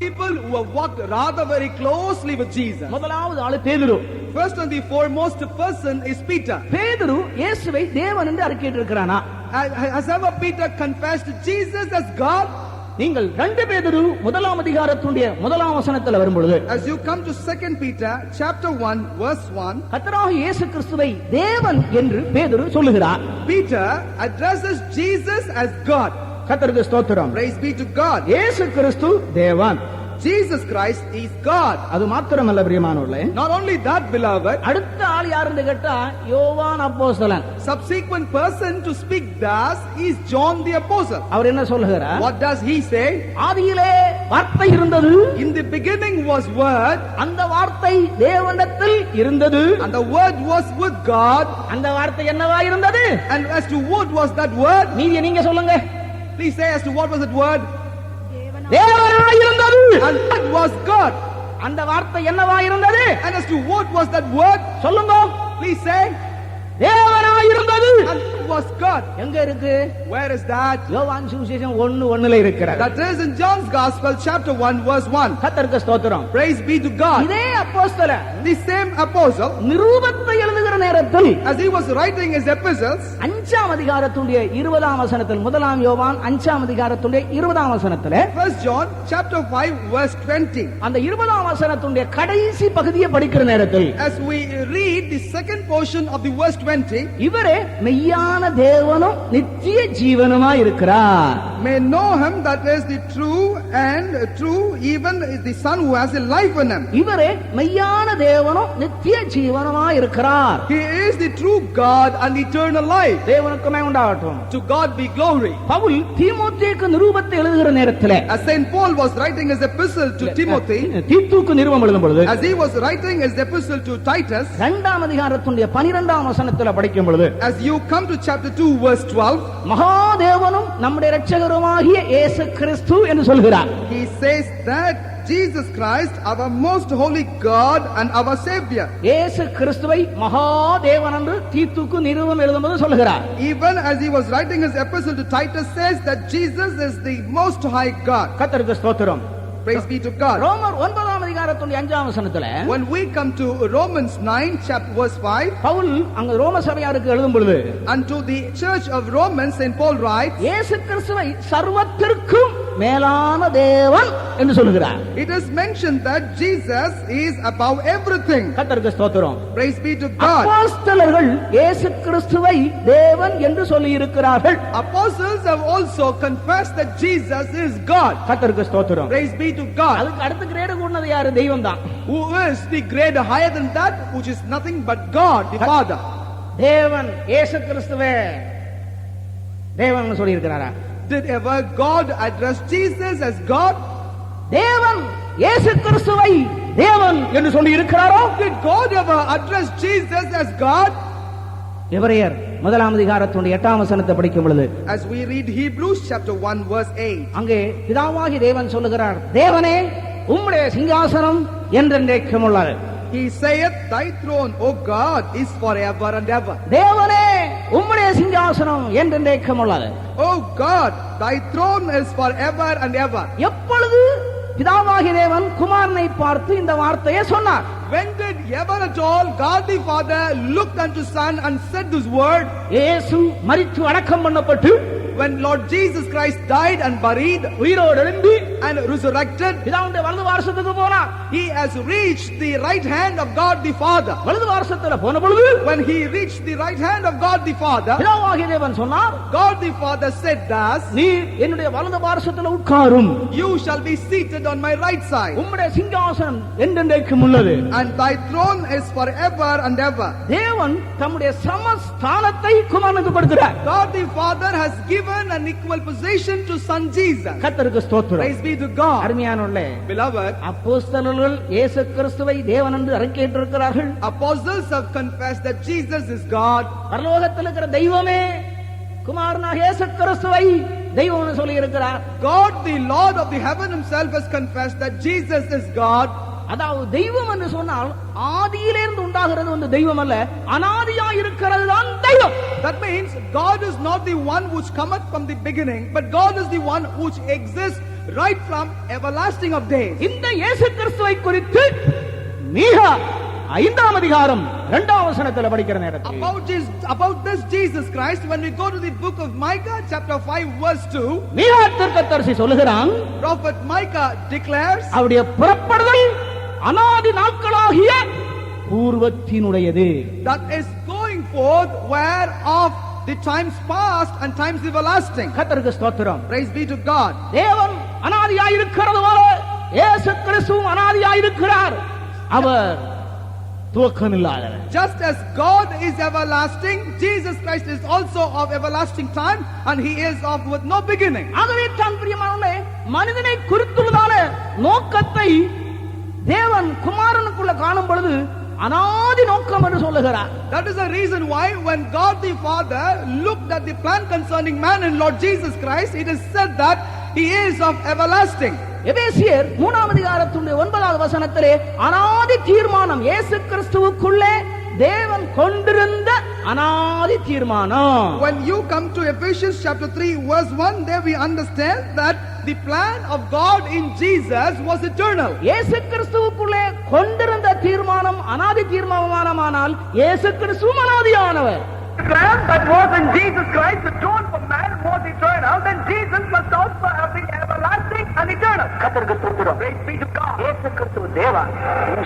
people who have walked rather very closely with Jesus. முதலாவது ஆளு பேதுரு. First and the foremost person is Peter. பேதுரு இயேசுவை தேவன் என்று அறிக்கையிட்டு இருக்கிறானா? Has ever Peter confessed Jesus as God? நீங்கள் 2 பேதுரு முதலாம் அதிகாரத்துடைய முதலாம் வசனத்தில் வரும்பொழுது, as you come to 2 Peter chapter 1 verse 1, கர்த்தராகிய இயேசு கிறிஸ்துவை தேவன் என்று பேதுரு சொல்லுகிறார். Peter addresses Jesus as God. கர்த்தருக்கு ஸ்தோத்திரம். Praise be to God. இயேசு கிறிஸ்து தேவன், Jesus Christ is God. அது மாத்திரமல்ல பிரியமானவர்களே, not only that beloved, அடுத்த ஆள் யாருன்னு கேட்டா யோவான் அப்போஸ்தலன். subsequent person to speak thus is John the apostle. அவர் என்ன சொல்லுகிறார்? what does he say? ஆதியிலே வார்த்தை இருந்தது, in the beginning was word, அந்த வார்த்தை தேவனிடத்தில் இருந்தது, and the word was with God. அந்த வார்த்தை என்னவா இருந்தது? and as to what was that word? நீங்க நீங்க சொல்லுங்க. please say as to what was that word? தேவனாய் இருந்தது. and that was God. அந்த வார்த்தை என்னவா இருந்தது? and as to what was that word? சொல்லுங்க. please say தேவனாய் இருந்தது. and that was God. எங்க இருக்கு? where is that? யோவான் சுவிசேஷம் 1:1ல இருக்கிறது. that is in John's gospel chapter 1 verse 1. கர்த்தருக்கு ஸ்தோத்திரம். praise be to God. இதே அப்போஸ்தலன் the same apostle, நிருபத்தை எழுதுகிற நேரத்தில், as he was writing his epistles, 5ஆம் அதிகாரத்துடைய 20ஆம் வசனத்தில், முதலாம் யோவான் 5ஆம் அதிகாரத்துடைய 20ஆம் வசனத்திலே, 1 John chapter 5 verse 20, அந்த 20ஆம் வசனத்துடைய கடைசி பகுதியை படிக்கிற நேரத்தில், as we read the second portion of the verse 20, இவரே மெய்யான தேவனும் நித்திய ஜீவனுமாய் இருக்கிறார். may know him that is the true and true, even the son who has a life in him. இவரே மெய்யான தேவனும் நித்திய ஜீவனுமாய் இருக்கிறார். he is the true God and eternal life. தேவனுக்குமே உண்டாகட்டும். to God be glory. Pavul தீமோத்தேயுக்கு நிருபத்தை எழுதுகிற நேரத்திலே, as Saint Paul was writing his epistle to Timothy, தீத்துக்கு நிருபம் எழுதும் பொழுது, as he was writing his epistle to Titus, 2ஆம் அதிகாரத்துடைய 12ஆம் வசனத்தில் படிக்கும் பொழுது, as you come to chapter 2 verse 12, மகாதேவனும் நம்முடைய இரட்சகருமாகிய இயேசு கிறிஸ்து என்று சொல்கிறார். he says that Jesus Christ, our most holy God and our Savior. இயேசு கிறிஸ்துவை மகாதேவன் என்று தீத்துக்கு நிருபம் எழுதும்போது சொல்கிறார். even as he was writing his epistle to Titus, says that Jesus is the most high God. கர்த்தருக்கு ஸ்தோத்திரம். praise be to God. ரோமர் 9ஆம் அதிகாரத்துடைய 5ஆம் வசனத்திலே, when we come to Romans 9 chapter verse 5, Pavul அங்க ரோம சபையாருக்கு எழுதும் பொழுது, unto the church of Romans, Saint Paul writes, இயேசு கிறிஸ்துவை சர்வத்திற்கும் மேலான தேவன் என்று சொல்கிறார். it is mentioned that Jesus is above everything. கர்த்தருக்கு ஸ்தோத்திரம். praise be to God. அப்போஸ்தலர்கள் இயேசு கிறிஸ்துவை தேவன் என்று சொல்லி இருக்கிறார்கள். apostles have also confessed that Jesus is God. கர்த்தருக்கு ஸ்தோத்திரம். praise be to God. அதுக்கு அடுத்த கிரேடு கூடது யாரு? தெய்வம் தான். who is the grade higher than that, which is nothing but God the Father. தேவன் இயேசு கிறிஸ்துவே தேவன் சொல்லி இருக்கிறாரா? did ever God address Jesus as God? தேவன் இயேசு கிறிஸ்துவை தேவன் என்று சொல்லி இருக்கிறாரோ? did God ever address Jesus as God? எபிரேயர் 1ஆம் அதிகாரத்துடைய 8ஆம் வசனத்தை படிக்கும் பொழுது, as we read Hebrews chapter 1 verse 8, அங்கே பிதாவாகிய தேவன் சொல்லுகிறார், தேவனே உம்முடைய சிங்காசனம் என்றென்றைக்கும் உள்ளது. he saith, thy throne, O God, is forever and ever. தேவனே உம்முடைய சிங்காசனம் என்றென்றைக்கும் உள்ளது. O God, thy throne is forever and ever. எப்பொழுது பிதாவாகிய தேவன் குமாரனை பார்த்து இந்த வார்த்தையை சொன்னார்? when did ever at all God the Father looked unto Son and said this word? இயேசு மரித்து அடக்கம் பண்ணப்பட்டு, when Lord Jesus Christ died and buried, உயிரோடு எழும்பி and resurrected, பிதாவுடைய வலது வாரசத்துக்கு போனார். he has reached the right hand of God the Father. வலது வாரசத்துல போன பொழுது, when he reached the right hand of God the Father, பிதாவாகிய தேவன் சொன்னார், God the Father said thus, நீ என்னுடைய வலது வாரசத்துல உட்காரும், you shall be seated on my right side, உம்முடைய சிங்காசனம் என்றென்றைக்கும் உள்ளது, and thy throne is forever and ever. தேவன் தம்முடைய சமஸ்தானத்தை குமாரனுக்கு கொடுக்கிறார். God the Father has given an equal position to Son Jesus. கர்த்தருக்கு ஸ்தோத்திரம். praise be to God. அருமையானவர்களே, beloved, அப்போஸ்தலர்கள் இயேசு கிறிஸ்துவை தேவன் என்று அறிக்கையிட்டிருக்கிறார்கள். apostles have confessed that Jesus is God. பரலோகத்தில் இருக்கிற தெய்வமே குமாரனாகிய இயேசு கிறிஸ்துவை தெய்வம் என்று சொல்லி இருக்கிறார். God the Lord of the heaven himself has confessed that Jesus is God. அதாவது தெய்வம் என்று சொன்னால் ஆதியிலிருந்து உண்டாகிறது வந்து தெய்வம் அல்ல, அனாதியா இருக்கிறது தான் தெய்வம். that means God is not the one which cometh from the beginning, but God is the one which exists right from everlasting of days. இந்த இயேசு கிறிஸ்துவை குறித்து மீகா 5ஆம் அதிகாரம் 2ஆம் வசனத்தில் படிக்கிற நேரத்தில் About this Jesus Christ, when we go to the book of Micah chapter 5 verse 2, மீகா தீர்க்கதரிசி சொல்லுகிறான், prophet Micah declares, அவருடைய புறப்படுதல் அநாதி நாட்களாகிய பூர்வத்தினுடையது. that is going forth whereof the times past and times everlasting. கர்த்தருக்கு ஸ்தோத்திரம். Praise be to God. தேவன் அநாதியாய் இருக்கிறது போல இயேசு கிறிஸ்துவும் அநாதியாய் இருக்கிறார். அவர் துவக்கமில்லாதவர். Just as God is everlasting, Jesus Christ is also of everlasting time, and he is of with no beginning. ஆகவே தான் பிரியமானவர்களே, மனிதனை குறித்துள்ளதான நோக்கத்தை தேவன் குமாரனுக்குள்ள காணும் பொழுது அநாதி நோக்கம் என்று சொல்லுகிறார். That is the reason why when God the Father looked at the plan concerning man in Lord Jesus Christ, it is said that he is of everlasting. எபேசியர் 3ஆம் அதிகாரத்தினுடைய 9வது வசனத்திலே அநாதி தீர்மானம் இயேசு கிறிஸ்துவுக்குள்ளே தேவன் கொண்டிருந்த அநாதி தீர்மானம். When you come to Ephesians chapter 3 verse 1, there we understand that the plan of God in Jesus was eternal. இயேசு கிறிஸ்துவுக்குள்ளே கொண்டிருந்த தீர்மானம் அநாதி தீர்மானமானால் இயேசு கிறிஸ்துவும் அநாதியானவர். The plan that was in Jesus Christ, the throne for man was eternal, then Jesus must also have been everlasting and eternal. கர்த்தருக்கு ஸ்தோத்திரம். Praise be to God. இயேசு கிறிஸ்து தேவன்.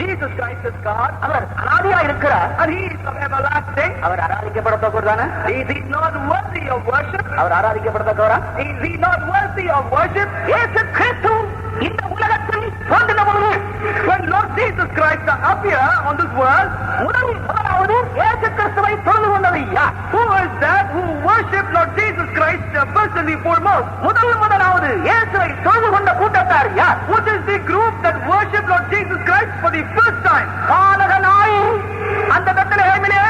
Jesus Christ is God. அவர் அநாதியாய் இருக்கிறார். And he is of everlasting. Our ஆராதிக்கப்படத்தக்கவர்தானே? Is he not worthy of worship? Our ஆராதிக்கப்படத்தக்கவரா? Is he not worthy of worship? இயேசு கிறிஸ்து இந்த உலகத்தில் தோன்றின பொழுது, when Lord Jesus Christ appeared on this world, முதலாவது இயேசு கிறிஸ்துவை தொழுது கொண்டது யார்? Who is that who worshiped Lord Jesus Christ first and foremost? முதலாவது இயேசுவை தொழுது கொண்ட கூட்டத்தார் யார்? What is the group that worshiped Lord Jesus Christ for the first time? கானகனாய் அந்த பெத்லகேமிலே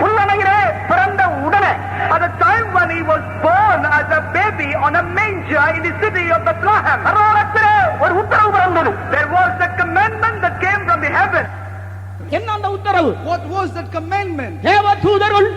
புல்லணையிலே பிறந்த உடனே, at the time when he was born as a baby on a manger in the city of Bethlehem, பரலோகத்திலே ஒரு உத்தரவு பிறந்தது. There was a commandment that came from the heaven. என்ன அந்த உத்தரவு? What was that commandment? தேவதூதர்கள்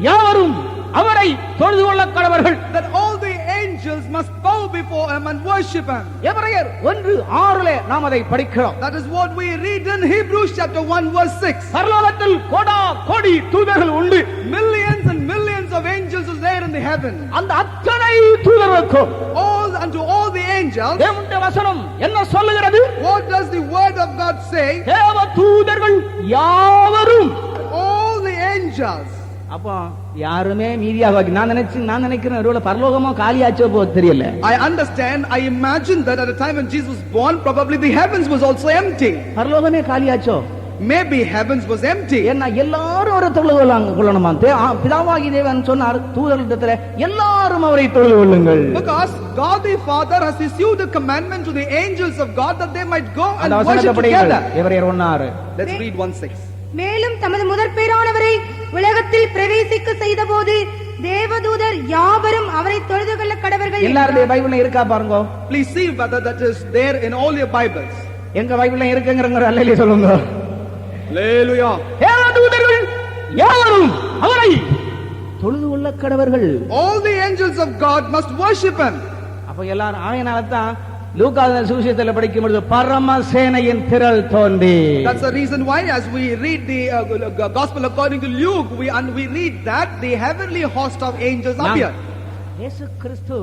யாவரும் அவரை தொழுது கொள்ள கடவர்கள். That all the angels must bow before him and worship him. எபிரேயர் 1:6 நாம் அதை படிக்கிறோம். That is what we read in Hebrews chapter 1 verse 6. பரலோகத்தில் கோடா கோடி தூதர்கள் உண்டு. Millions and millions of angels are there in the heaven. அந்த அத்தனை தூதர்களுக்கும் All unto all the angels. தேவனுடைய வசனம் என்ன சொல்லுகிறது? What does the word of God say? தேவதூதர்கள் யாவரும், All the angels. அப்போ யாருமே மீதியாக நான் நினைக்கிறேன் ஒருவேளை பரலோகமா காலியாச்சோ போ தெரியல. I understand, I imagine that at the time when Jesus was born, probably the heavens was also empty. பரலோகமே காலியாச்சோ? Maybe heavens was empty. ஏன்னா எல்லாரும் அவரை தொழுது கொள்ளணுமா? பிதாவாகி தேவன் சொன்னார் தூதர்களிடத்துல எல்லாரும் அவரை தொழுது கொள்ளுங்கள். Because God the Father has issued a commandment to the angels of God that they might go and worship together. எபிரேயர் 1:6. Let's read 1:6. மேலும் தமது முதற்பேரானவரை உலகத்தில் பிரவேசிக்க செய்தபோது தேவதூதர் யாவரும் அவரை தொழுது கொள்ள கடவர்கள். எல்லாருடைய பைபிள்ல இருக்கா பாருங்க. Please see whether that is there in all your Bibles. எங்க பைபிள்ல இருக்குங்கறங்க அல்லேலூயா சொல்லுங்க. Hallelujah. தேவதூதர்கள் யாவரும் அவரை தொழுது கொள்ள கடவர்கள். All the angels of God must worship him. அப்ப எல்லாரும் ஆயனால தான் லூக்கா சுவிசேஷத்துல படிக்கும் பொழுது பரமசேனையின் திரள் தோன்றி. That's the reason why as we read the gospel according to Luke, we read that the heavenly host of angels appeared. இயேசு கிறிஸ்து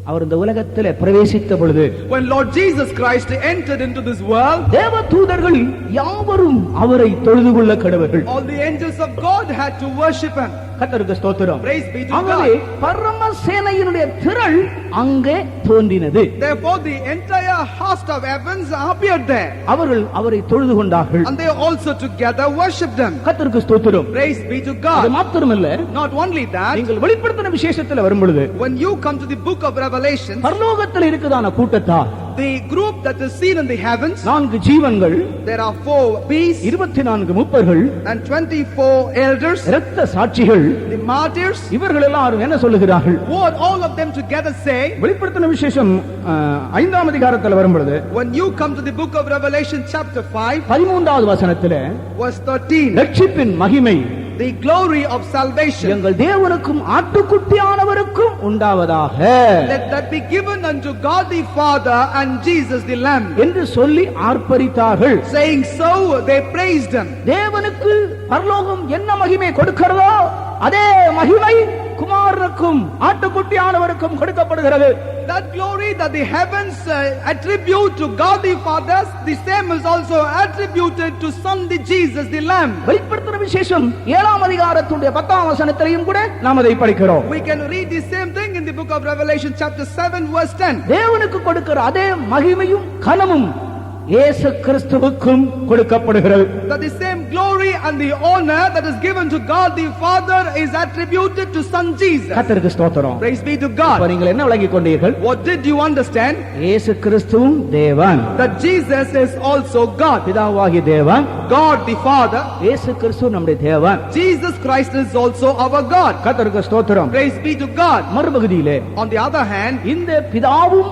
அவர் இந்த உலகத்திலே பிரவேசித்த பொழுது, when Lord Jesus Christ entered into this world, தேவதூதர்கள் யாவரும் அவரை தொழுது கொள்ள கடவர்கள். all the angels of God had to worship him. கர்த்தருக்கு ஸ்தோத்திரம். Praise be to ஆகவே God. பரமசேனையினுடைய திரள் அங்கே தோன்றினது. Therefore the entire host of heavens appeared there, அவர்கள் அவரை தொழுது கொண்டார்கள். and they also together worshipped him. கர்த்தருக்கு ஸ்தோத்திரம். Praise be to அது God. மாத்திரமல்ல, Not only that, நீங்கள் வெளிப்படுத்தின விசேஷத்துல வரும் பொழுது when you come to the book of Revelation, பரலோகத்தில் இருக்குதான கூட்டத்தார், the group that is seen in the heavens, 4 ஜீவன்கள், there are 4 beasts 24 மூப்பர்கள், and 24 elders, இரத்த சாட்சிகள், the martyrs. இவர்கள் எல்லாரும் என்ன சொல்லுகிறார்கள்? What all of them together say? வெளிப்படுத்தின விசேஷம் 5ஆம் அதிகாரத்தில் வரும் பொழுது, When you come to the book of Revelation chapter 5 13வது வசனத்திலே verse 13, ரட்சிப்பின் மகிமை the glory of salvation. எங்கள் தேவனுக்கும் ஆட்டுக்குட்டியானவருக்கும் உண்டாவதாக Let that be given unto God the Father and Jesus the Lamb. என்று சொல்லி ஆர்ப்பரித்தார்கள். Saying so, they praised him. தேவனுக்கு பரலோகம் என்ன மகிமை கொடுக்கிறதோ அதே மகிமை குமாரனுக்கும் ஆட்டுக்குட்டியானவருக்கும் கொடுக்கப்படுகிறது. That glory that the heavens attribute to God the Father, the same is also attributed to Son the Jesus the Lamb. வெளிப்படுத்தின விசேஷம் 7ஆம் அதிகாரத்துடைய 10ஆம் வசனத்திலையும் கூட நாம் அதை படிக்கிறோம். We can read the same thing in the book of Revelation chapter 7 verse 10. தேவனுக்கு கொடுக்கிற அதே மகிமையும் கனமும் இயேசு கிறிஸ்துவுக்கும் கொடுக்கப்படுகிறது. That the same glory and the honor that is given to God the Father is attributed to Son Jesus. கர்த்தருக்கு ஸ்தோத்திரம். Praise be to God. அப்ப நீங்கள் என்ன விளங்கிக் கொண்டீர்கள்? What did you understand? இயேசு கிறிஸ்துவும் தேவன். That Jesus is also God. பிதாவாகிய தேவன், God the Father. இயேசு கிறிஸ்து நம்முடைய தேவன். Jesus Christ is also our God. கர்த்தருக்கு ஸ்தோத்திரம். Praise be to God. மறுபகுதியிலே On the other hand, இந்த பிதாவும்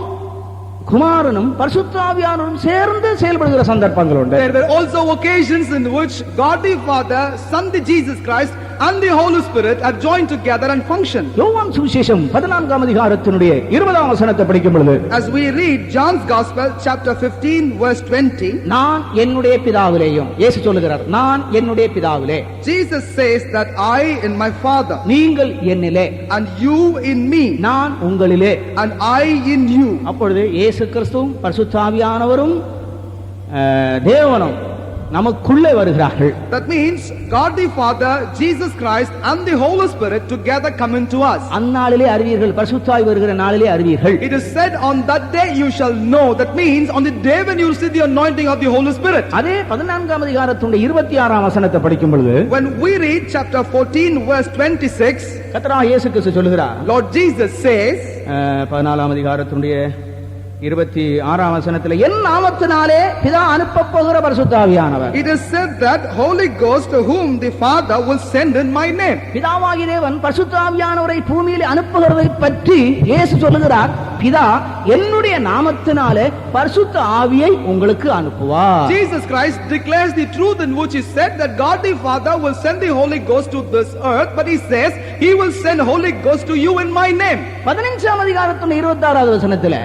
குமாரனும் பரிசுத்த ஆவியானவரும் சேர்ந்து செயல்படுகிற சந்தர்ப்பங்கள் உண்டு. there were also occasions in which God the Father, Son the Jesus Christ and the Holy Spirit have joined together and functioned. யோவான் சுவிசேஷம் 14ஆம் அதிகாரத்தினுடைய 20ஆம் வசனத்தை படிக்கும் பொழுது, As we read John's Gospel chapter 15 verse 20, நான் என்னுடைய பிதாவிலேயும், இயேசு சொல்லுகிறார், நான் என்னுடைய பிதாவிலே, Jesus says that I in my Father நீங்கள் என்னிலே, and you in me நான் உங்களிலே, and I in you. அப்பொழுது இயேசு கிறிஸ்துவும் பரிசுத்த ஆவியானவரும் தேவனும் நமக்குள்ளே வருகிறார்கள். That means God the Father, Jesus Christ and the Holy Spirit together come into us. அந்நாளிலே அறிவீர்கள், பரிசுத்த ஆவி வருகிற நாளிலே அறிவீர்கள். It is said on that day you shall know. That means on the day when you see the anointing of the Holy Spirit. அதே 14ஆம் அதிகாரத்துடைய 26ஆம் வசனத்தை படிக்கும் பொழுது, When we read chapter 14 verse 26, கர்த்தராகிய இயேசு கிறிஸ்து சொல்லுகிறார், Lord Jesus says, 14ஆம் அதிகாரத்துடைய 26ஆம் வசனத்திலே, என் நாமத்தினாலே பிதா அனுப்பப் போகிற பரிசுத்த ஆவியானவர். it is said that Holy Ghost whom the Father will send in my name. பிதாவாகிய தேவன் பரிசுத்த ஆவியானவரை பூமியில் அனுப்புகிறதை பற்றி இயேசு சொல்லுகிறார், பிதா என்னுடைய நாமத்தினாலே பரிசுத்த ஆவியை உங்களுக்கு அனுப்புவார். Jesus Christ declares the truth in which he said that God the Father will send the Holy Ghost to this earth, but he says he will send Holy Ghost to you in my name. 15ஆம் அதிகாரத்துடைய 26ஆவது வசனத்திலே,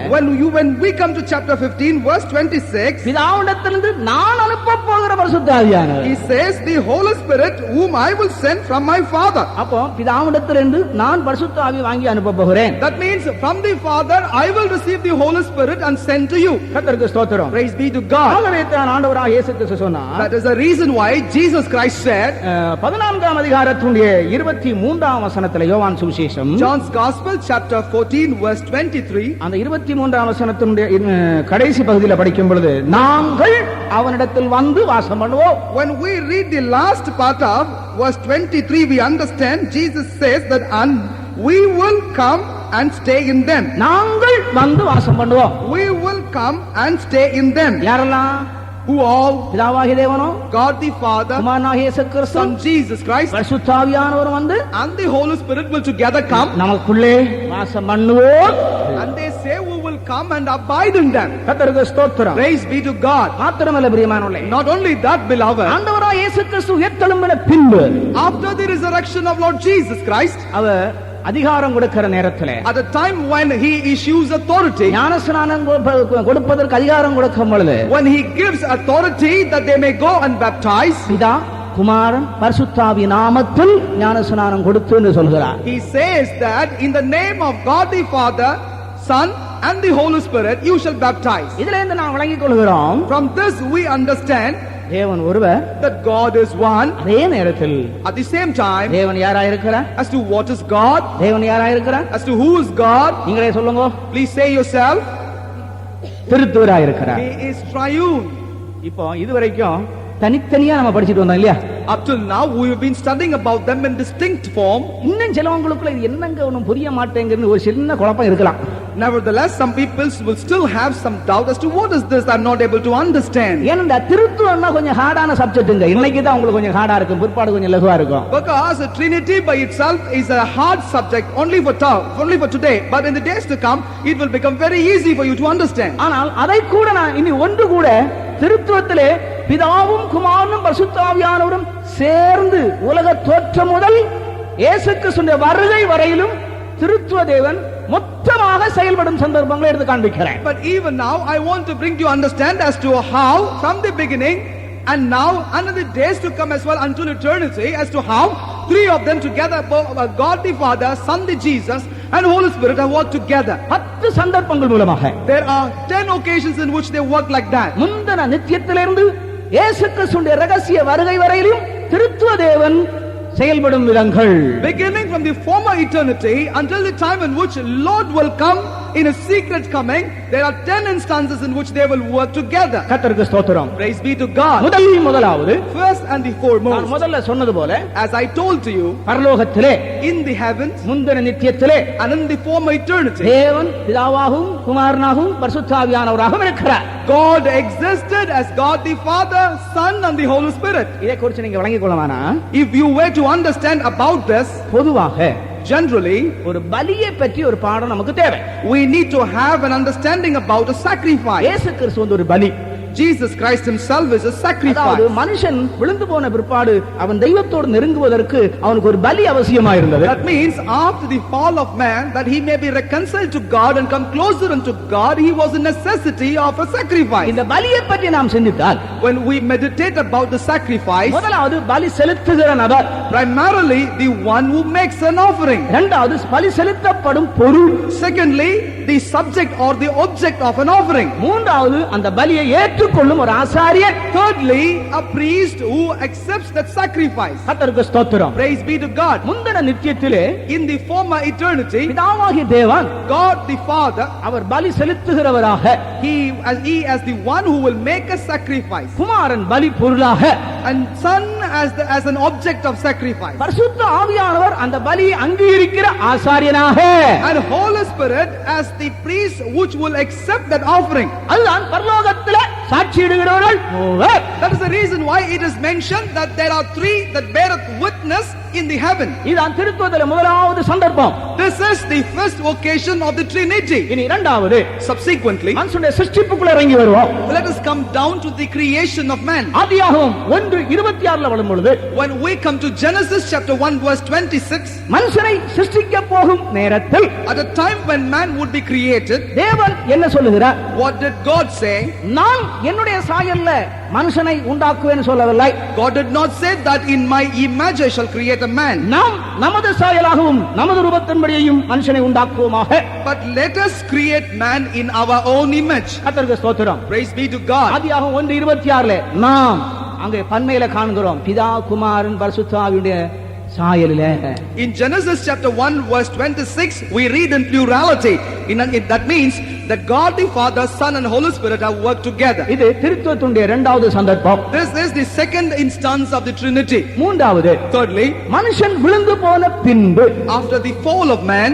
When we come to chapter 15 verse 26, பிதாவிடத்திலிருந்து நான் அனுப்பப் போகிற பரிசுத்த ஆவியானவர், he says the Holy Spirit whom I will send from my Father. அப்போ பிதாவிடத்திலிருந்து நான் பரிசுத்த ஆவி வாங்கி அனுப்பப் போகிறேன். That means from the Father I will receive the Holy Spirit and send to you. கர்த்தருக்கு ஸ்தோத்திரம். Praise be to God. ஆகவே தான் ஆண்டவராகிய இயேசு கிறிஸ்து சொன்னார், That is the reason why Jesus Christ said, 14ஆம் அதிகாரத்துடைய 23ஆம் வசனத்திலே, யோவான் சுவிசேஷம் John's Gospel chapter 14 verse 23, அந்த 23ஆம் வசனத்தினுடைய கடைசி பகுதியில் படிக்கும் பொழுது, நாங்கள் அவனிடத்தில் வந்து வாசம் பண்ணுவோம். when we read the last part of verse 23, we understand Jesus says that and we will come and stay in them. நாங்கள் வந்து வாசம் பண்ணுவோம். We will come and stay in them. யாரெல்லாம்? Who all? பிதாவாகிய தேவனோ, God the Father, குமாரனாகிய இயேசு கிறிஸ்து, Son Jesus Christ பரிசுத்த ஆவியானவர் வந்து and the Holy Spirit will together come, நமக்குள்ளே வாசம் பண்ணுவோம். and they say we will come and abide in them. கர்த்தருக்கு ஸ்தோத்திரம். Praise be to God. மாத்திரமல்ல பிரியமானவர்களே, Not only that, beloved, ஆண்டவராகிய இயேசு கிறிஸ்து உயிர்த்தெழும்பின பின்பு after the resurrection of Lord Jesus Christ, அவர் அதிகாரம் கொடுக்கிற நேரத்திலே, at the time when he issues authority, ஞானஸ்நானம் கொடுப்பதற்கு அதிகாரம் கொடுக்கும் பொழுது, when he gives authority that they may go and baptize, பிதா குமாரன் பரிசுத்த ஆவி நாமத்தில் ஞானஸ்நானம் கொடுத்து என்று சொல்கிறார். he says that in the name of God the Father, Son and the Holy Spirit you shall baptize. இதுல இருந்து நாம் விளங்கிக் கொள்கிறோம், From this we understand தேவன் ஒருவர், that God is one. அதே நேரத்தில் At the same time, தேவன் யாராயிருக்கிறார்? as to what is God, தேவன் யாராயிருக்கிறார்? as to who is God, நீங்களே சொல்லுங்க. please say yourself, திருத்துவராயிருக்கிறார். he is triune. இப்போ இதுவரைக்கும் தனித்தனியா நம்ம படிச்சிட்டு வந்தோம் இல்லையா? Up till now we have been studying about them in distinct form. இன்னும் சிலவங்களுக்குள்ள இது என்னங்க ஒண்ணும் புரிய மாட்டேங்குதுன்னு ஒரு சின்ன குழப்பம் இருக்கலாம். Nevertheless, some people will still have some doubt as to what is this I'm not able to understand. ஏன்னா திருத்துவம்னா கொஞ்சம் ஹார்டான சப்ஜெக்ட்டுங்க. இன்னைக்கு தான் உங்களுக்கு கொஞ்சம் ஹார்டா இருக்கும், பிற்பாடு கொஞ்சம் லகுவா இருக்கும். Because the Trinity by itself is a hard subject only for today, but in the days to come it will become very easy for you to understand. ஆனால் அதை கூட நான் இனி ஒன்று கூட திருத்துவத்திலே பிதாவும் குமாரனும் பரிசுத்த ஆவியானவரும் சேர்ந்து உலக தோற்றம் முதல் இயேசு கிறிஸ்துவின் வருகை வரையிலும் திருத்துவ தேவன் மொத்தமாக செயல்படும் சந்தர்ப்பங்களை எடுத்து காண்பிக்கிறேன். But even now I want to bring you understand as to how from the beginning and now another days to come as well until eternity, as to how three of them together, God the Father, Son the Jesus and Holy Spirit have worked together. 10 சந்தர்ப்பங்கள் மூலமாக There are 10 occasions in which they work like that. முந்தின நித்தியத்திலிருந்து இயேசு கிறிஸ்துவின் ரகசிய வருகை வரையிலும் திருத்துவ தேவன் செயல்படும் விதங்கள். Beginning from the former eternity until the time in which Lord will come in a secret coming, there are 10 instances in which they will work together. கர்த்தருக்கு ஸ்தோத்திரம். Praise be to God. முதலாவது First and the நான் foremost, முதல்ல சொன்னது போல, as I told to you, பரலோகத்திலே in the heavens முந்தின நித்தியத்திலே and in the former eternity, தேவன் பிதாவாகவும் குமாரனாகவும் பரிசுத்த ஆவியானவராகவும் இருக்கிறார். God existed as God the Father, Son and the Holy Spirit. இதை குறித்து நீங்க விளங்கிக் கொள்ளவானா, If you were to understand about this, பொதுவாக generally ஒரு பலியை பற்றி ஒரு பாடம் நமக்கு தேவை. we need to have an understanding about a sacrifice. இயேசு கிறிஸ்து வந்து ஒரு பலி. Jesus Christ himself is a அதாவது sacrifice. மனுஷன் விழுந்து போன பிற்பாடு அவன் தெய்வத்தோடு நெருங்குவதற்கு அவனுக்கு ஒரு பலி அவசியமா இருந்தது. That means after the fall of man, that he may be reconciled to God and come closer unto God, he was a necessity of a sacrifice. இந்த பலியை பற்றி நாம் சிந்தித்தால், When we meditate about the sacrifice, முதலாவது பலி செலுத்துகிற நபர், primarily the one who makes an offering. இரண்டாவது பலி செலுத்தப்படும் பொருள், Secondly, the subject or the object of an offering. மூன்றாவது அந்த பலியை ஏற்றுக்கொள்ளும் ஒரு ஆசாரியர். Thirdly, a priest who accepts that sacrifice. கர்த்தருக்கு ஸ்தோத்திரம். Praise be to God. முந்தின நித்தியத்திலே In the former eternity, பிதாவாகிய தேவன் God the Father, அவர் பலி செலுத்துகிறவராக, he as the one who will make a sacrifice, குமாரன் பலி பொருளாக, and Son as an object of sacrifice, பரிசுத்த ஆவியானவர் அந்த பலியை அங்கீகரிக்கிற ஆசாரியனாக, and Holy Spirit as the priest which will accept that offering. அதுதான் பரலோகத்திலே சாட்சியிடுகிறவர்கள் மூவர். That is the reason why it is mentioned that there are three that beareth witness in the heaven. இதுதான் திருத்துவத்திலே முதலாவது சந்தர்ப்பம். This is the first occasion of the Trinity. இனி இரண்டாவது, Subsequently, மனுஷனுடைய சிருஷ்டிப்புக்குள்ள இறங்கி வருவோம். let us come down to the creation of man. ஆதியாகமம் 1:26 வரும் பொழுது, When we come to Genesis chapter 1 verse 26, மனுஷனை சிருஷ்டிக்க போகும் நேரத்தில் at a time when man would be created, தேவன் என்ன சொல்லுகிறார்? what did God say? நான் என்னுடைய சாயல்ல மனுஷனை உண்டாக்குவேன் சொல்லவில்லை. God did not say that in my image I shall create a man, நாம் நமது சாயலாகவும் நமது ரூபத்தின்படியையும் மனுஷனை உண்டாக்குவோமாக. but let us create man in our own image. கர்த்தருக்கு ஸ்தோத்திரம். Praise be to God. ஆதியாகமம் 1:26 நாம் அங்கே பன்மையில காண்கிறோம், பிதா குமாரன் பரிசுத்த ஆவியுடைய சாயலிலே. In Genesis chapter 1 verse 26, we read in plurality. That means that God the Father, Son and Holy Spirit have worked together. இது திருத்துவத்தினுடைய இரண்டாவது சந்தர்ப்பம். This is the second instance of the Trinity. மூன்றாவது, Thirdly, மனுஷன் விழுந்து போன பின்பு after the fall of man,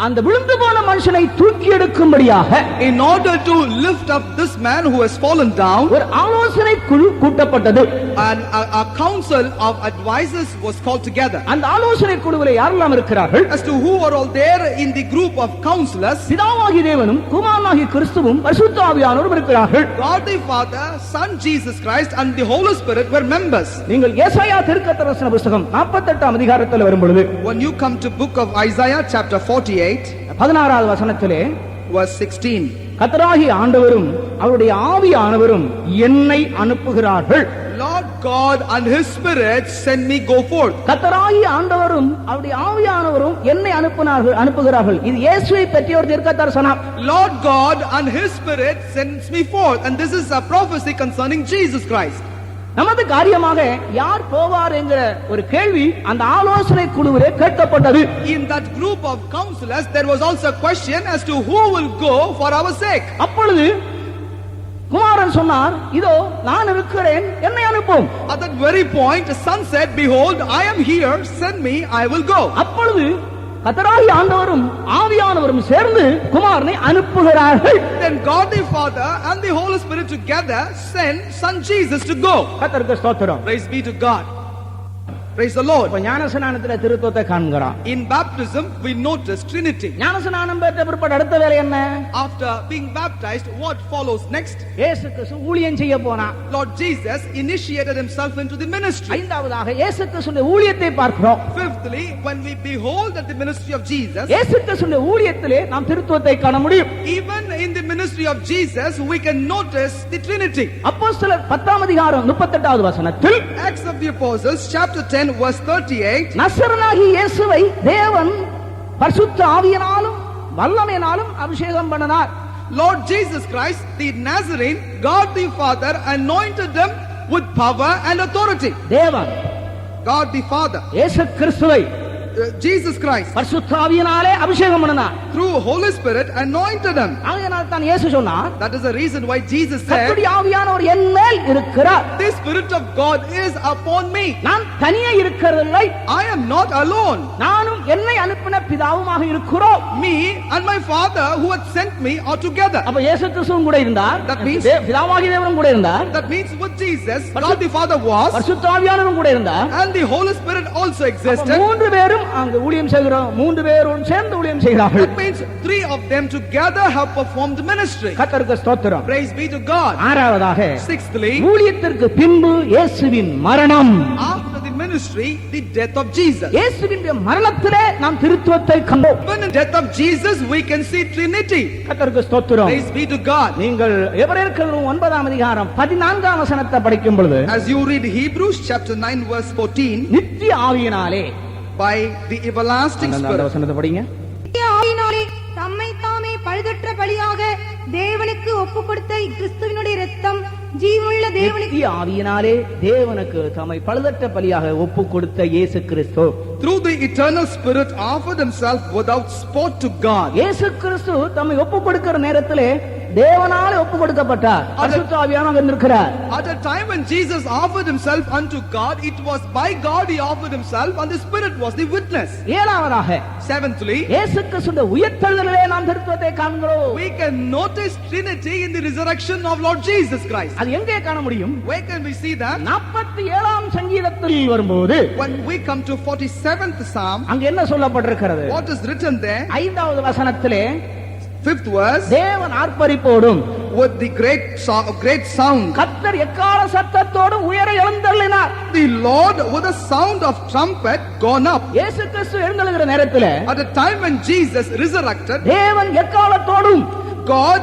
அந்த விழுந்து போன மனுஷனை தூக்கி எடுக்கும்படியாக in order to lift up this man who has fallen down, ஒரு ஆலோசனை குழு கூட்டப்பட்டது. and a council of advisors was called together. அந்த ஆலோசனை குழுவிலே யாரெல்லாம் இருக்கிறார்கள்? As to who are all there in the group of counselors, பிதாவாகிய தேவனும் குமாரனாகிய கிறிஸ்துவும் பரிசுத்த ஆவியானவரும் இருக்கிறார்கள். God the Father, Son Jesus Christ and the Holy Spirit were members. நீங்கள் ஏசாயா தீர்க்கதரிசன புத்தகம் 48ஆம் அதிகாரத்தில் வரும் பொழுது, When you come to book of Isaiah chapter 48 16வது வசனத்திலே, verse 16, கர்த்தராகிய ஆண்டவரும் அவருடைய ஆவியானவரும் என்னை அனுப்புகிறார்கள். Lord God and His Spirit send me go forth. கர்த்தராகிய ஆண்டவரும் அவருடைய ஆவியானவரும் என்னை அனுப்புகிறார்கள். இது இயேசுவை பற்றிய ஒரு தீர்க்கதரிசனம். Lord God and His Spirit sends me forth, and this is a prophecy concerning Jesus Christ. நமது காரியமாக யார் போவார் என்கிற ஒரு கேள்வி அந்த ஆலோசனை குழுவிலே கேட்கப்பட்டது. In that group of counselors there was also a question as to who will go for our sake. அப்பொழுது குமாரன் சொன்னார், இதோ நான் இருக்கிறேன், என்னை அனுப்பும். At that very point the son said, behold, I am here, send me, I will go. அப்பொழுது கர்த்தராகிய ஆண்டவரும் ஆவியானவரும் சேர்ந்து குமாரனை அனுப்புகிறார்கள். Then God the Father and the Holy Spirit together send Son Jesus to go. கர்த்தருக்கு ஸ்தோத்திரம். Praise be to God. Praise the Lord. இப்ப ஞானஸ்நானத்துல திருத்துவத்தை காண்கிறோம். In baptism, we notice Trinity. ஞானஸ்நானம் பெற்ற பிற்பாடு அடுத்த வேலை என்ன? After being baptized, what follows next? இயேசு கிறிஸ்து ஊழியம் செய்ய போனார். Lord Jesus initiated himself into the ministry. ஐந்தாவதாக இயேசு கிறிஸ்துவின் ஊழியத்தை பார்க்கிறோம். Fifthly, when we behold at the ministry of Jesus, இயேசு கிறிஸ்துவின் ஊழியத்திலே நாம் திருத்துவத்தை காண முடியும். even in the ministry of Jesus, we can notice the Trinity. அப்போஸ்தலர் 10ஆம் அதிகாரம் 38வது வசனத்தில் Acts of the Apostles, chapter 10, verse 38. நசரனாகிய இயேசுவை தேவன் பரிசுத்த ஆவியினாலும் வல்லமையினாலும் அபிஷேகம் பண்ணினார். Lord Jesus Christ, the Nazarene, God the Father, anointed them with power and authority. தேவன் God the Father, இயேசு கிறிஸ்துவை Jesus Christ, பரிசுத்த ஆவியினாலே அபிஷேகம் பண்ணினார். through Holy Spirit, anointed them. ஆகையால் தான் இயேசு சொன்னார், That is the reason why Jesus said, கர்த்தருடைய ஆவியானவர் என் மேல் இருக்கிறார். the Spirit of God is upon me. நான் தனியே இருக்கிறதில்லை, I am not alone. நானும் என்னை அனுப்பின பிதாவுமாக இருக்கிறோம். Me and my Father who had sent me are together. அப்ப இயேசு கிறிஸ்துவும் கூட இருந்தார், That means- பிதாவாகிய தேவனும் கூட இருந்தார், That means with Jesus, God the Father was, பரிசுத்த ஆவியானவரும் கூட இருந்தார். and the Holy Spirit also existed. மூன்று பேரும் அங்கு ஊழியம் செய்கிறோம், மூன்று பேரும் சேர்ந்து ஊழியம் செய்கிறார்கள். That means three of them together have performed ministry. கர்த்தருக்கு ஸ்தோத்திரம். Praise be to God. ஆறாவதாக Sixthly, ஊழியத்திற்கு பின்பு இயேசுவின் மரணம். after the ministry, the death of Jesus. இயேசுவின் மரணத்திலே நாம் திருத்துவத்தை கண்டோம். When in death of Jesus, we can see Trinity. கர்த்தருக்கு ஸ்தோத்திரம். Praise be to God. நீங்கள் எபிரேயர்கள் 9ஆம் அதிகாரம் 14ஆம் வசனத்தை படிக்கும் பொழுது As you read Hebrews chapter 9 verse 14, நித்திய ஆவியினாலே by the everlasting அந்த Spirit. வசனத்தை படிங்க. ஆவியினாலே தம்மை தாமே பழுதற்ற பலியாக தேவனுக்கு ஒப்பு கொடுத்த கிறிஸ்துவினுடைய இரத்தம் ஜீவனுள்ள தேவனுக்கு நித்திய ஆவியினாலே தேவனுக்கு தம்மை பழுதற்ற பலியாக ஒப்பு கொடுத்த இயேசு கிறிஸ்து. Through the eternal Spirit offered himself without spot to God. இயேசு கிறிஸ்து தம்மை ஒப்பு கொடுக்கிற நேரத்திலே தேவனாலே ஒப்பு கொடுக்கப்பட்டார். பரிசுத்த ஆவியானவர் இருக்கிறார். At a time when Jesus offered himself unto God, it was by God he offered himself, and the Spirit was the witness. ஏழாவதாக Seventhly, இயேசு கிறிஸ்துவின் உயிர்த்தெழுதலிலே நாம் திருத்துவத்தை காண்கிறோம். we can notice Trinity in the resurrection of Lord Jesus Christ. அது எங்கே காண முடியும்? Where can we see that? 47ஆம் சங்கீதத்தில் வரும்போது When we come to 47th Psalm, அங்க என்ன சொல்லப்பட்டிருக்கிறது? what is written there? 5வது வசனத்திலே 5th verse, தேவன் ஆர்ப்பரிப்போடும் with the great sound, கர்த்தர் எக்கால சத்தத்தோடு உயர எழுந்தருளினார். the Lord with a sound of trumpet gone up. இயேசு கிறிஸ்து எழுந்தருளுகிற நேரத்திலே At a time when Jesus resurrected, தேவன் எக்காலத்தோடும் God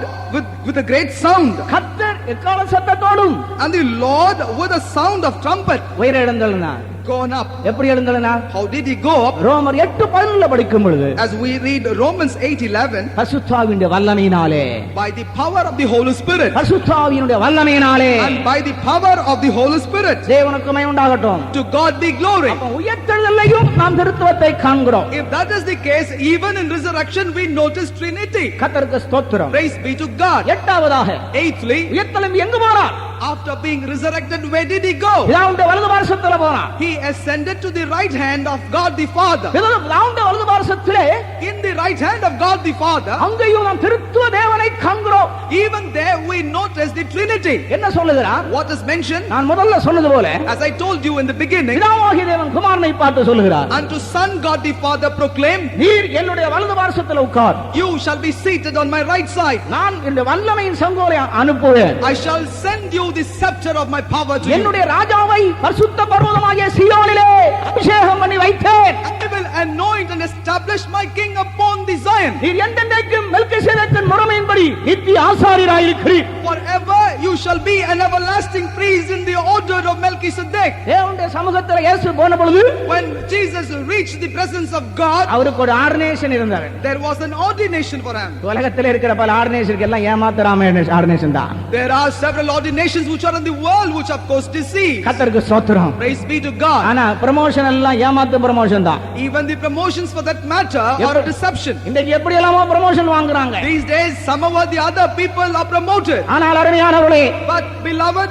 with a great sound, கர்த்தர் எக்கால சத்தத்தோடும் and the Lord with a sound of trumpet உயர எழுந்தருளினார். gone up. எப்படி எழுந்தருளினார்? How did he go up? ரோமர் 8:11 படிக்கும் பொழுது As we read Romans 8:11, பரிசுத்தாவினுடைய வல்லமையினாலே, by the power of the Holy Spirit, பரிசுத்தாவினுடைய வல்லமையினாலே and by the power of the Holy Spirit, தேவனுக்கு மகிமை உண்டாகட்டும். to God be glory. அப்ப உயிர்த்தெழுதலையும் நாம் திருத்துவத்தை காண்கிறோம். If that is the case, even in resurrection we notice Trinity. கர்த்தருக்கு ஸ்தோத்திரம். Praise be to God. எட்டாவதாக Eighthly, உயிர்த்தெழும்பி எங்கு போனார்? after being resurrected, where did he go? பிதாவுடைய வலது பார்சத்திலே போனார். He ascended to the right hand of God the Father. பிதாவுடைய வலது பார்சத்திலே In the right hand of God the Father, அங்கேயும் நாம் திருத்துவ தேவனை காண்கிறோம். even there we notice the Trinity. என்ன சொல்லுகிறார்? What is mentioned? நான் முதல்ல சொன்னது போல As I told you in the beginning, பிதாவாகிய தேவன் குமாரனை பார்த்து சொல்லுகிறார், unto Son God the Father proclaimed, நீர் என்னுடைய வலது பார்சத்திலே உட்கார், you shall be seated on my right side. நான் இந்த வல்லமையின் சங்கோலை அனுப்புவேன், I shall send you the scepter of my power to you. என்னுடைய ராஜாவை பரிசுத்த பர்வதமாகிய சீயோனிலே அபிஷேகம் பண்ணி வைத்தேன், I will anoint and establish my king upon the Zion. நீர் என்றென்றைக்கும் மெல்கிசேதேக்கின் முறைமையின்படி நித்திய ஆசாரியராயிருக்கிறீர். Forever you shall be an everlasting priest in the order of Melchizedek. தேவனுடைய சமூகத்தில் இயேசு போன பொழுது When Jesus reached the presence of God, அவருக்கு ஒரு ஆர்டினேஷன் இருந்தார். there was an ordination for him. உலகத்தில் இருக்கிற பல ஆர்டினேஷனுக்கு எல்லாம் ஏமாத்தராம ஆர்டினேஷன் தான். There are several ordinations which are in the world which of course deceive. கர்த்தருக்கு ஸ்தோத்திரம். Praise be to God. ஆனா ப்ரமோஷன் எல்லாம் ஏமாத்து ப்ரமோஷன் தான். Even the promotions for that matter are a deception. இன்னைக்கு எப்படி எல்லாமோ ப்ரமோஷன் வாங்குறாங்க. These days, some of the other people are promoted. ஆனால் அருமையானவர்களே, But beloved,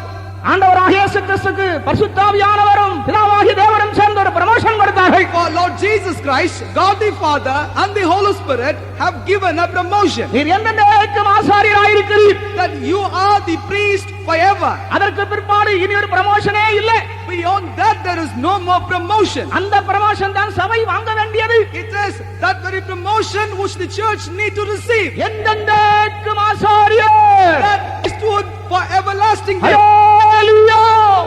ஆண்டவராகிய இயேசு கிறிஸ்துவுக்கு பரிசுத்த ஆவியானவரும் பிதாவாகிய தேவனும் சேர்ந்து ஒரு ப்ரமோஷன் கொடுத்தார்கள். For Lord Jesus Christ, God the Father and the Holy Spirit have given a promotion. நீர் என்றென்றைக்கும் ஆசாரியராயிருக்கிறீர். That you are the priest forever. அதற்கு பிற்பாடு இனி ஒரு ப்ரமோஷனே இல்லை. Beyond that there is no more promotion. அந்த ப்ரமோஷன் தான் சபை வாங்க வேண்டியது. It is that very promotion which the church need to receive. என்றென்றைக்கும் ஆசாரியர். That priesthood for everlasting. Hallelujah.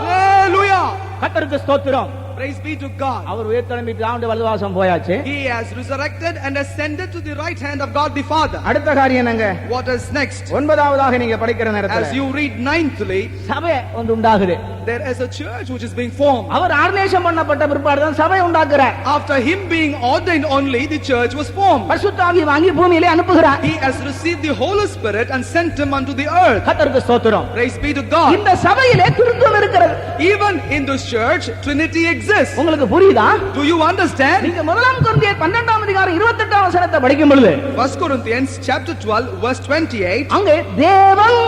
Hallelujah. கர்த்தருக்கு ஸ்தோத்திரம். Praise be to God. அவர் உயர்த்தெழும்பி பிதாவுடைய வலதுபார்சம் போயாச்சு. He has resurrected and ascended to the right hand of God the Father. அடுத்த காரியம் என்னங்க? What is next? ஒன்பதாவதாக நீங்க படிக்கிற நேரத்துல As you read ninthly, சபை ஒன்று உண்டாகுது. there is a church which is being formed. அவர் ஆர்டினேஷன் பண்ணப்பட்ட பிற்பாடு தான் சபை உண்டாக்குறார். After him being ordained only, the church was formed. பரிசுத்த ஆவியை வாங்கி பூமியிலே அனுப்புகிறார். He has received the Holy Spirit and sent him unto the earth. கர்த்தருக்கு ஸ்தோத்திரம். Praise be to God. இந்த சபையிலே திருத்துவம் இருக்கிறது. Even in this church, Trinity exists. உங்களுக்கு புரியுதா? Do you understand? நீங்க முதலாம் கொரிந்தியர் 12ஆம் அதிகாரம் 28ஆம் வசனத்தை படிக்கும் பொழுது 1 Corinthians chapter 12 verse 28, அங்கே தேவன்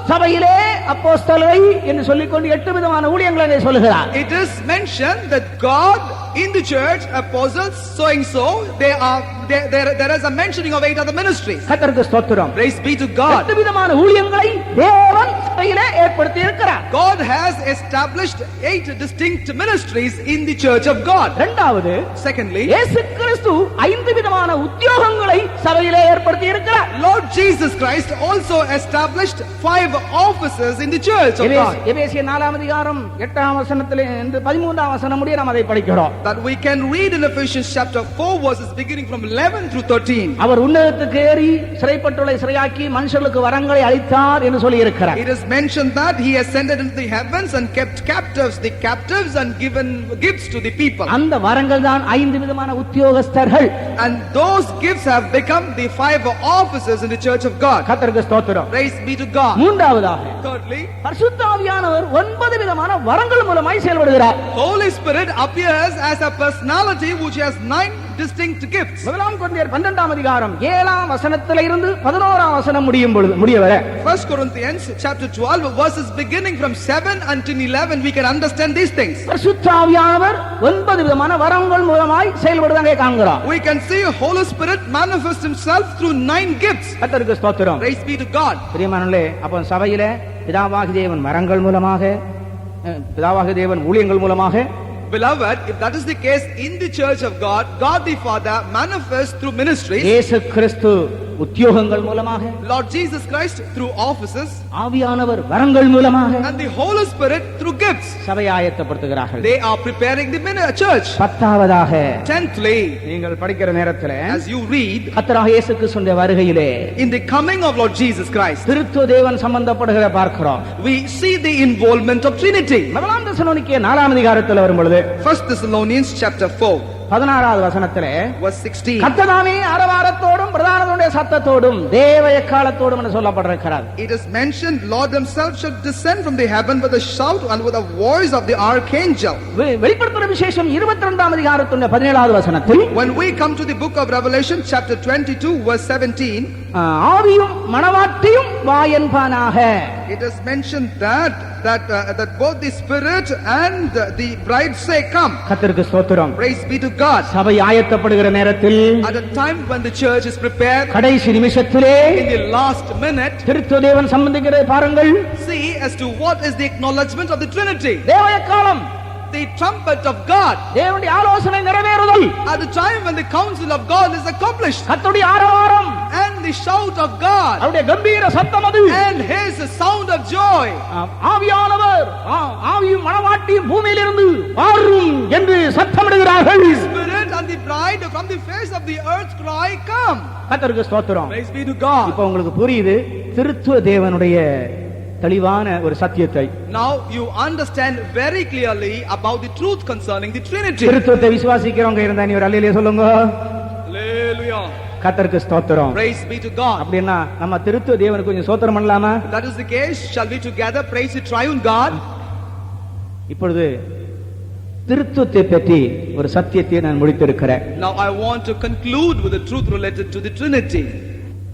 சபையிலே அப்போஸ்தலரை என்று சொல்லிக்கொண்டு 8 விதமான ஊழியங்களை அங்கே சொல்லுகிறார். it is mentioned that God in the church, apostles, so and so, there is a mentioning of 8 other ministries. கர்த்தருக்கு ஸ்தோத்திரம். Praise be to God. 8 விதமான ஊழியங்களை தேவன் சபையிலே ஏற்படுத்தி இருக்கிறார். God has established 8 distinct ministries in the church of God. இரண்டாவது, Secondly, இயேசு கிறிஸ்து 5 விதமான உத்தியோகங்களை சபையிலே ஏற்படுத்தி இருக்கிறார். Lord Jesus Christ also established 5 offices in the church of God. எபேசியர் 4ஆம் அதிகாரம் 8ஆம் வசனத்திலே இருந்து 13ஆம் வசனம் முடிய நாம் அதை படிக்கிறோம். That we can read in Ephesians chapter 4 verses beginning from 11 through 13. அவர் உன்னதத்துக்கு ஏறி சிறைப்பட்டுள்ள சிறையாக்கி மனுஷர்களுக்கு வரங்களை அளித்தார் என்று சொல்லி இருக்கிறார். It is mentioned that he ascended into the heavens and kept captives the captives and given gifts to the people. அந்த வரங்கள் தான் 5 விதமான உத்தியோகஸ்தர்கள். And those gifts have become the 5 offices in the church of God. கர்த்தருக்கு ஸ்தோத்திரம். Praise be to God. மூன்றாவதாக, Thirdly, பரிசுத்த ஆவியானவர் 9 விதமான வரங்கள் மூலமாய் செயல்படுகிறார். Holy Spirit appears as a personality which has 9 distinct gifts. முதலாம் கொரிந்தியர் 12ஆம் அதிகாரம் 7ஆம் வசனத்திலே இருந்து 11ஆம் வசனம் முடிய வரை 1 Corinthians chapter 12 verses beginning from 7 until 11 we can understand these things. பரிசுத்த ஆவியானவர் 9 விதமான வரங்கள் மூலமாய் செயல்படுவதை காண்கிறோம். We can see Holy Spirit manifest himself through 9 gifts. கர்த்தருக்கு ஸ்தோத்திரம். Praise be to God. பிரியமானவர்களே, அப்ப சபையிலே பிதாவாகிய தேவன் வரங்கள் மூலமாக, பிதாவாகிய தேவன் ஊழியங்கள் மூலமாக, Beloved, if that is the case in the church of God, God the Father manifests through ministries. இயேசு கிறிஸ்து உத்தியோகங்கள் மூலமாக, Lord Jesus Christ through offices, ஆவியானவர் வரங்கள் மூலமாக and the Holy Spirit through gifts. சபையை ஆயத்தப்படுத்துகிறார்கள். They are preparing the church. பத்தாவதாக, Tenthly, நீங்கள் படிக்கிற நேரத்தில் as you read, கர்த்தராகிய இயேசு கிறிஸ்துவின் வருகையிலே in the coming of Lord Jesus Christ, திருத்துவ தேவன் சம்பந்தப்படுகிற பார்க்கிறோம். we see the involvement of Trinity. முதலாம் தெசலோனிக்கே 4ஆம் அதிகாரத்தில் வரும் பொழுது 1 Thessalonians chapter 4 16வது வசனத்திலே verse 16. கர்த்ததாமே அரவாரத்தோடும் பிரதானத்துடைய சத்தத்தோடும் தேவ எக்காலத்தோடும் என்று சொல்லப்பட்டிருக்கிறது. It is mentioned, Lord himself shall descend from the heaven with a shout and with a voice of the archangel. வெளிப்படுத்துற விசேஷம் 22ஆம் அதிகாரத்துடைய 17வது வசனத்தில் When we come to the book of Revelation chapter 22 verse 17, ஆவியும் மணவாட்டியும் வாயன்பானாக, it is mentioned that both the spirit and the bride say come. கர்த்தருக்கு ஸ்தோத்திரம். Praise be to God. சபை ஆயத்தப்படுகிற நேரத்தில், At a time when the church is prepared, கடைசி நிமிஷத்திலே in the last minute, திருத்துவ தேவன் சம்பந்திக்கிறதை பாருங்கள். see as to what is the acknowledgement of the Trinity. தேவ எக்காலம், The trumpet of God. தேவனுடைய ஆலோசனை நிறைவேறுதல், At the time when the counsel of God is accomplished, கர்த்தருடைய ஆரவாரம், and the shout of God, அவருடைய கம்பீர சத்தம் அது, and his sound of joy, ஆவியானவர் ஆவியும் மணவாட்டியும் பூமியிலிருந்து வாரும் என்று சத்தமிடுகிறார்கள். Spirit and the bride from the face of the earth cry, come. கர்த்தருக்கு ஸ்தோத்திரம். Praise be to God. இப்போ உங்களுக்கு புரியுது திருத்துவ தேவனுடைய தெளிவான ஒரு சத்தியத்தை. Now you understand very clearly about the truth concerning the Trinity. திருத்துவத்தை விசுவாசிக்கிறவங்க இருந்தா நீ ஒரு அல்லேலூயா சொல்லுங்க. Hallelujah. கர்த்தருக்கு ஸ்தோத்திரம். Praise be to God. அப்படின்னா நம்ம திருத்துவ தேவனுக்கு கொஞ்சம் ஸ்தோத்திரம் பண்ணலாமா? If that is the case, shall we together praise the triune God? இப்பொழுது திருத்துவத்தை பற்றி ஒரு சத்தியத்தை நான் முடித்திருக்கிறேன். Now I want to conclude with the truth related to the Trinity.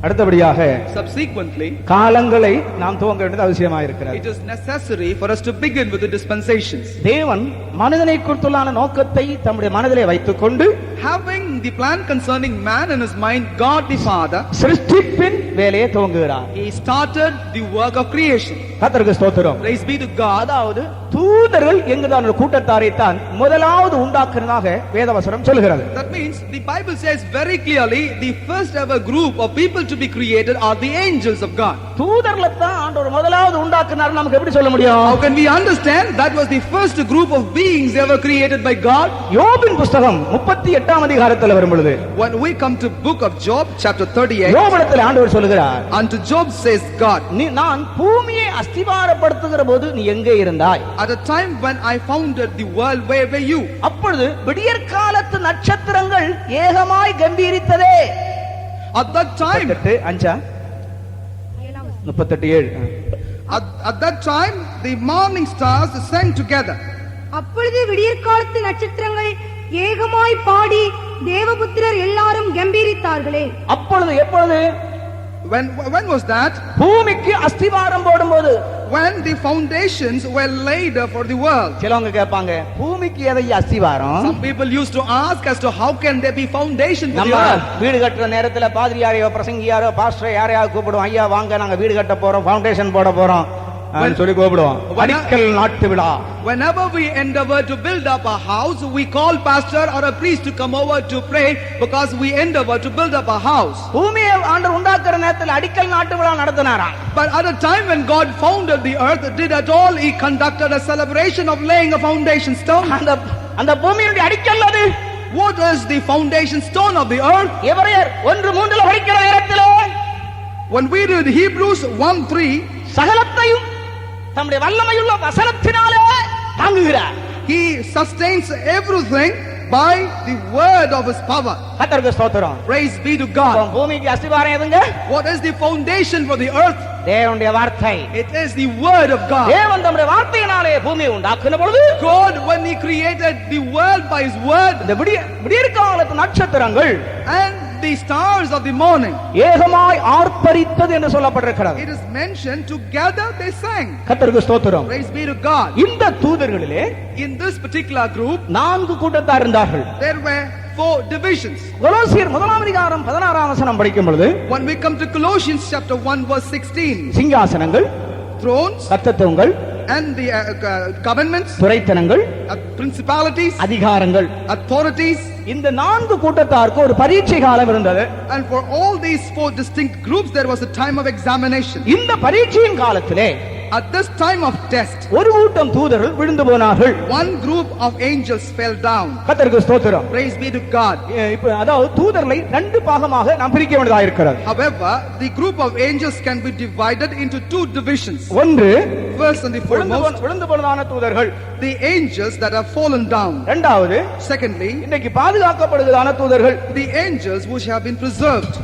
அடுத்தபடியாக Subsequently, காலங்களை நாம் துவங்க வேண்டியது அவசியமாயிருக்கிறது. it is necessary for us to begin with the dispensations. தேவன் மனிதனை குறித்துள்ளான நோக்கத்தை தம்முடைய மனதிலே வைத்துக் கொண்டு Having the plan concerning man in his mind, God the Father, சிருஷ்டிப்பின் வேலையை துவங்குகிறார். he started the work of creation. கர்த்தருக்கு ஸ்தோத்திரம். Praise be to God. அதாவது தூதர்கள் எங்குதான் ஒரு கூட்டத்தாரை தான் முதலாவது உண்டாக்குறதாக வேதவசனம் சொல்கிறது. That means the Bible says very clearly the first ever group of people to be created are the angels of God. தூதர்களை தான் ஆண்டவர் முதலாவது உண்டாக்குனார் நமக்கு எப்படி சொல்ல முடியும்? How can we understand that was the first group of beings ever created by God? யோபின் புத்தகம் 38ஆம் அதிகாரத்தில் வரும் பொழுது When we come to book of Job chapter 38, யோபிடத்தில் ஆண்டவர் சொல்கிறார், unto Job says God, நான் பூமியை அஸ்திபாரப்படுத்துகிற போது நீ எங்கே இருந்தாய்? at the time when I founded the world, where were you? அப்பொழுது விடியற்காலத்து நட்சத்திரங்கள் ஏகமாய் கம்பீரித்ததே. At that time, 38:7 at that time the morning stars sang together. அப்பொழுது விடியற்காலத்து நட்சத்திரங்கள் ஏகமாய் பாடி தேவபுத்திரர் எல்லாரும் கம்பீரித்தார்களே. அப்பொழுது எப்பொழுது? When was that? பூமிக்கு அஸ்திவாரம் போடும்போது, when the foundations were laid for the world. சிலவங்க கேட்பாங்க, பூமிக்கு எதையா அஸ்திவாரம்? Some people used to ask as to how can there be foundation for the நம்ம earth. வீடு கட்டுற நேரத்துல பாதிரியாரையோ பிரசங்கியாரோ பாஸ்டர் யாரையாவது கூப்பிடுவோம், ஐயா வாங்க நாங்க வீடு கட்ட போறோம், ஃபவுண்டேஷன் போட போறோம் சொல்லி கூப்பிடுவோம். அடிக்கல் நாட்டு விழா. Whenever we endeavor to build up a house, we call pastor or a priest to come over to pray because we endeavor to build up a house. பூமியை ஆண்டவர் உண்டாக்குற நேரத்துல அடிக்கல் நாட்டு விழா நடத்தினாராம். But at the time when God founded the earth, did at all he conducted a celebration of laying a foundation stone? அந்த பூமியுடைய அடிக்கல் அது. What is the foundation stone of the earth? எபிரேயர் 1:3 படிக்கிற நேரத்தில் when we read Hebrews 1:3, சகலத்தையும் தம்முடைய வல்லமையுள்ள வசனத்தினாலே தாங்குகிறார். he sustains everything by the word of his power. கர்த்தருக்கு ஸ்தோத்திரம். Praise be to God. பூமிக்கு அஸ்திவாரம் எதுங்க? What is the foundation for the earth? தேவனுடைய வார்த்தை. It is the word of God. தேவன் தம்முடைய வார்த்தையினாலே பூமியை உண்டாக்கின பொழுது, God when he created the world by his word, இந்த விடியற்காலத்து நட்சத்திரங்கள் and the stars of the morning, ஏகமாய் ஆர்ப்பரித்தது என்று சொல்லப்பட்டிருக்கிறது. it is mentioned together they sang. கர்த்தருக்கு ஸ்தோத்திரம். Praise be to God. இந்த தூதர்களிலே In this particular group 4 கூட்டத்தார் இருந்தார்கள். there were 4 divisions. கொலோசியர் 1ஆம் அதிகாரம் 16ஆம் வசனம் படிக்கும் பொழுது, When we come to Colossians chapter 1 verse 16, சிங்காசனங்கள், thrones சத்தத்துவங்கள், and the governments, துரைத்தனங்கள், principalities, அதிகாரங்கள், authorities, இந்த 4 கூட்டத்தாருக்கு ஒரு பரீட்சை காலம் இருந்தது. and for all these 4 distinct groups there was a time of examination. இந்த பரீட்சையின் காலத்திலே At this time of test, ஒரு கூட்டம் தூதர்கள் விழுந்து போனார்கள். one group of angels fell down. கர்த்தருக்கு ஸ்தோத்திரம். Praise be to God. இப்ப அதாவது தூதர்களை 2 பாகமாக நாம் பிரிக்க வேண்டியதா இருக்கிறது. However, the group of angels can be divided into 2 divisions. ஒன்று First and the foremost, விழுந்து போனதான தூதர்கள். the angels that have fallen down. இரண்டாவது, Secondly, இன்னைக்கு பாதுகாக்கப்படுகிறதான தூதர்கள். the angels which have been preserved.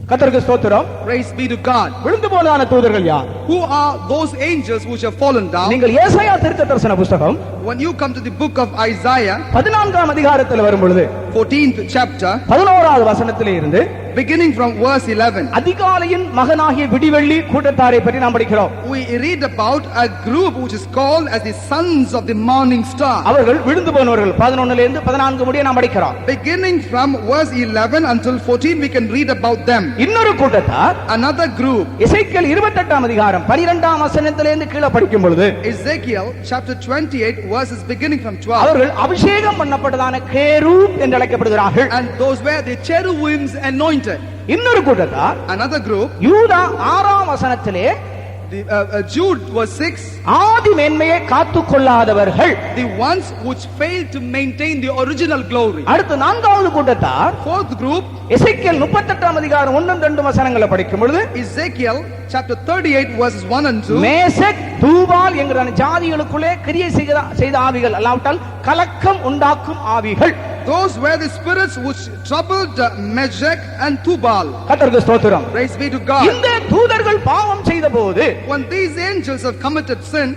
கர்த்தருக்கு ஸ்தோத்திரம். Praise be to God. விழுந்து போனதான தூதர்கள் யார்? Who are those angels which have fallen down? நீங்கள் ஏசாயா தீர்க்கதரிசன புத்தகம் When you come to the book of Isaiah 14ஆம் அதிகாரத்தில் வரும் பொழுது 14th chapter, 11வது வசனத்திலே இருந்து beginning from verse 11, அதிகாலையின் மகனாகிய விடிவெள்ளி கூட்டத்தாரை பற்றி நாம் படிக்கிறோம். we read about a group which is called as the sons of the morning star. அவர்கள் விழுந்து போனவர்கள். 11ல இருந்து 14 முடிய நாம் படிக்கிறோம். Beginning from verse 11 until 14 we can read about them. இன்னொரு கூட்டத்தார், Another group, எசேக்கியேல் 28ஆம் அதிகாரம் 12ஆம் வசனத்திலிருந்து கீழே படிக்கும் பொழுது, Ezekiel chapter 28 verses beginning from 12, அவர்கள் அபிஷேகம் பண்ணப்பட்டதான கேரூப் என்று அழைக்கப்படுகிறார்கள். and those were the cherubims anointed. இன்னொரு கூட்டத்தார், Another group, யூதா 6ஆம் வசனத்திலே Jude verse 6, ஆதி மேன்மையை காத்துக் கொள்ளாதவர்கள். the ones which failed to maintain the original glory. அடுத்து 4வது கூட்டத்தார், Fourth group, எசேக்கியேல் 38ஆம் அதிகாரம் 1-2 வசனங்களை படிக்கும் பொழுது, Ezekiel chapter 38 verses 1 and 2, மேசக் தூபால் என்கிற ஜாதிகளுக்குள்ளே கிரியை செய்த ஆவிகள், அல்லாவிட்டால் கலக்கம் உண்டாக்கும் ஆவிகள். those were the spirits which troubled Meshach and Tubal. கர்த்தருக்கு ஸ்தோத்திரம். Praise be to God. இந்த தூதர்கள் பாவம் செய்த போது When these angels have committed sin,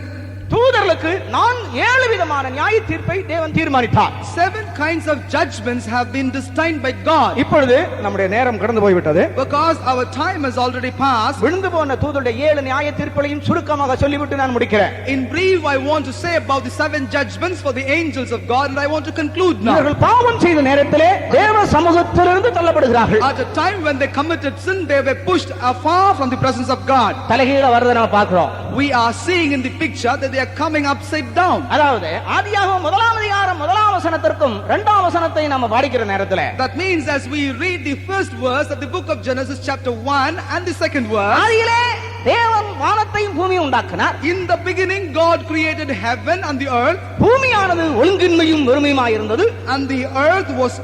தூதர்களுக்கு நான் 7 விதமான நியாய தீர்ப்பை தேவன் தீர்மானித்தார். 7 kinds of judgments have been destined by God. இப்பொழுது நம்முடைய நேரம் கடந்து போய்விட்டது. Because our time has already passed, விழுந்து போன தூதருடைய 7 நியாய தீர்ப்புகளையும் சுருக்கமாக சொல்லிவிட்டு நான் முடிக்கிறேன். in brief I want to say about the 7 judgments for the angels of God, and I want to conclude now. இவர்கள் பாவம் செய்த நேரத்திலே தேவ சமூகத்திலிருந்து தள்ளப்படுகிறார்கள். At a time when they committed sin, they were pushed afar from the presence of God. தலைகீழ வரதை நாம பார்க்கிறோம். We are seeing in the picture that they are coming upside down. அதாவது ஆதியாகமம் 1ஆம் அதிகாரம் 1ஆம் வசனத்திற்கும் 2ஆம் வசனத்தை நாம படிக்கிற நேரத்திலே, That means as we read the first verse of the book of Genesis chapter 1 and the second verse, ஆதியிலே தேவன் வானத்தையும் பூமியையும் உண்டாக்கினார். in the beginning God created heaven and the earth, பூமியானது ஒழுங்கின்மையும் வெறுமையுமாய் இருந்தது. and the earth was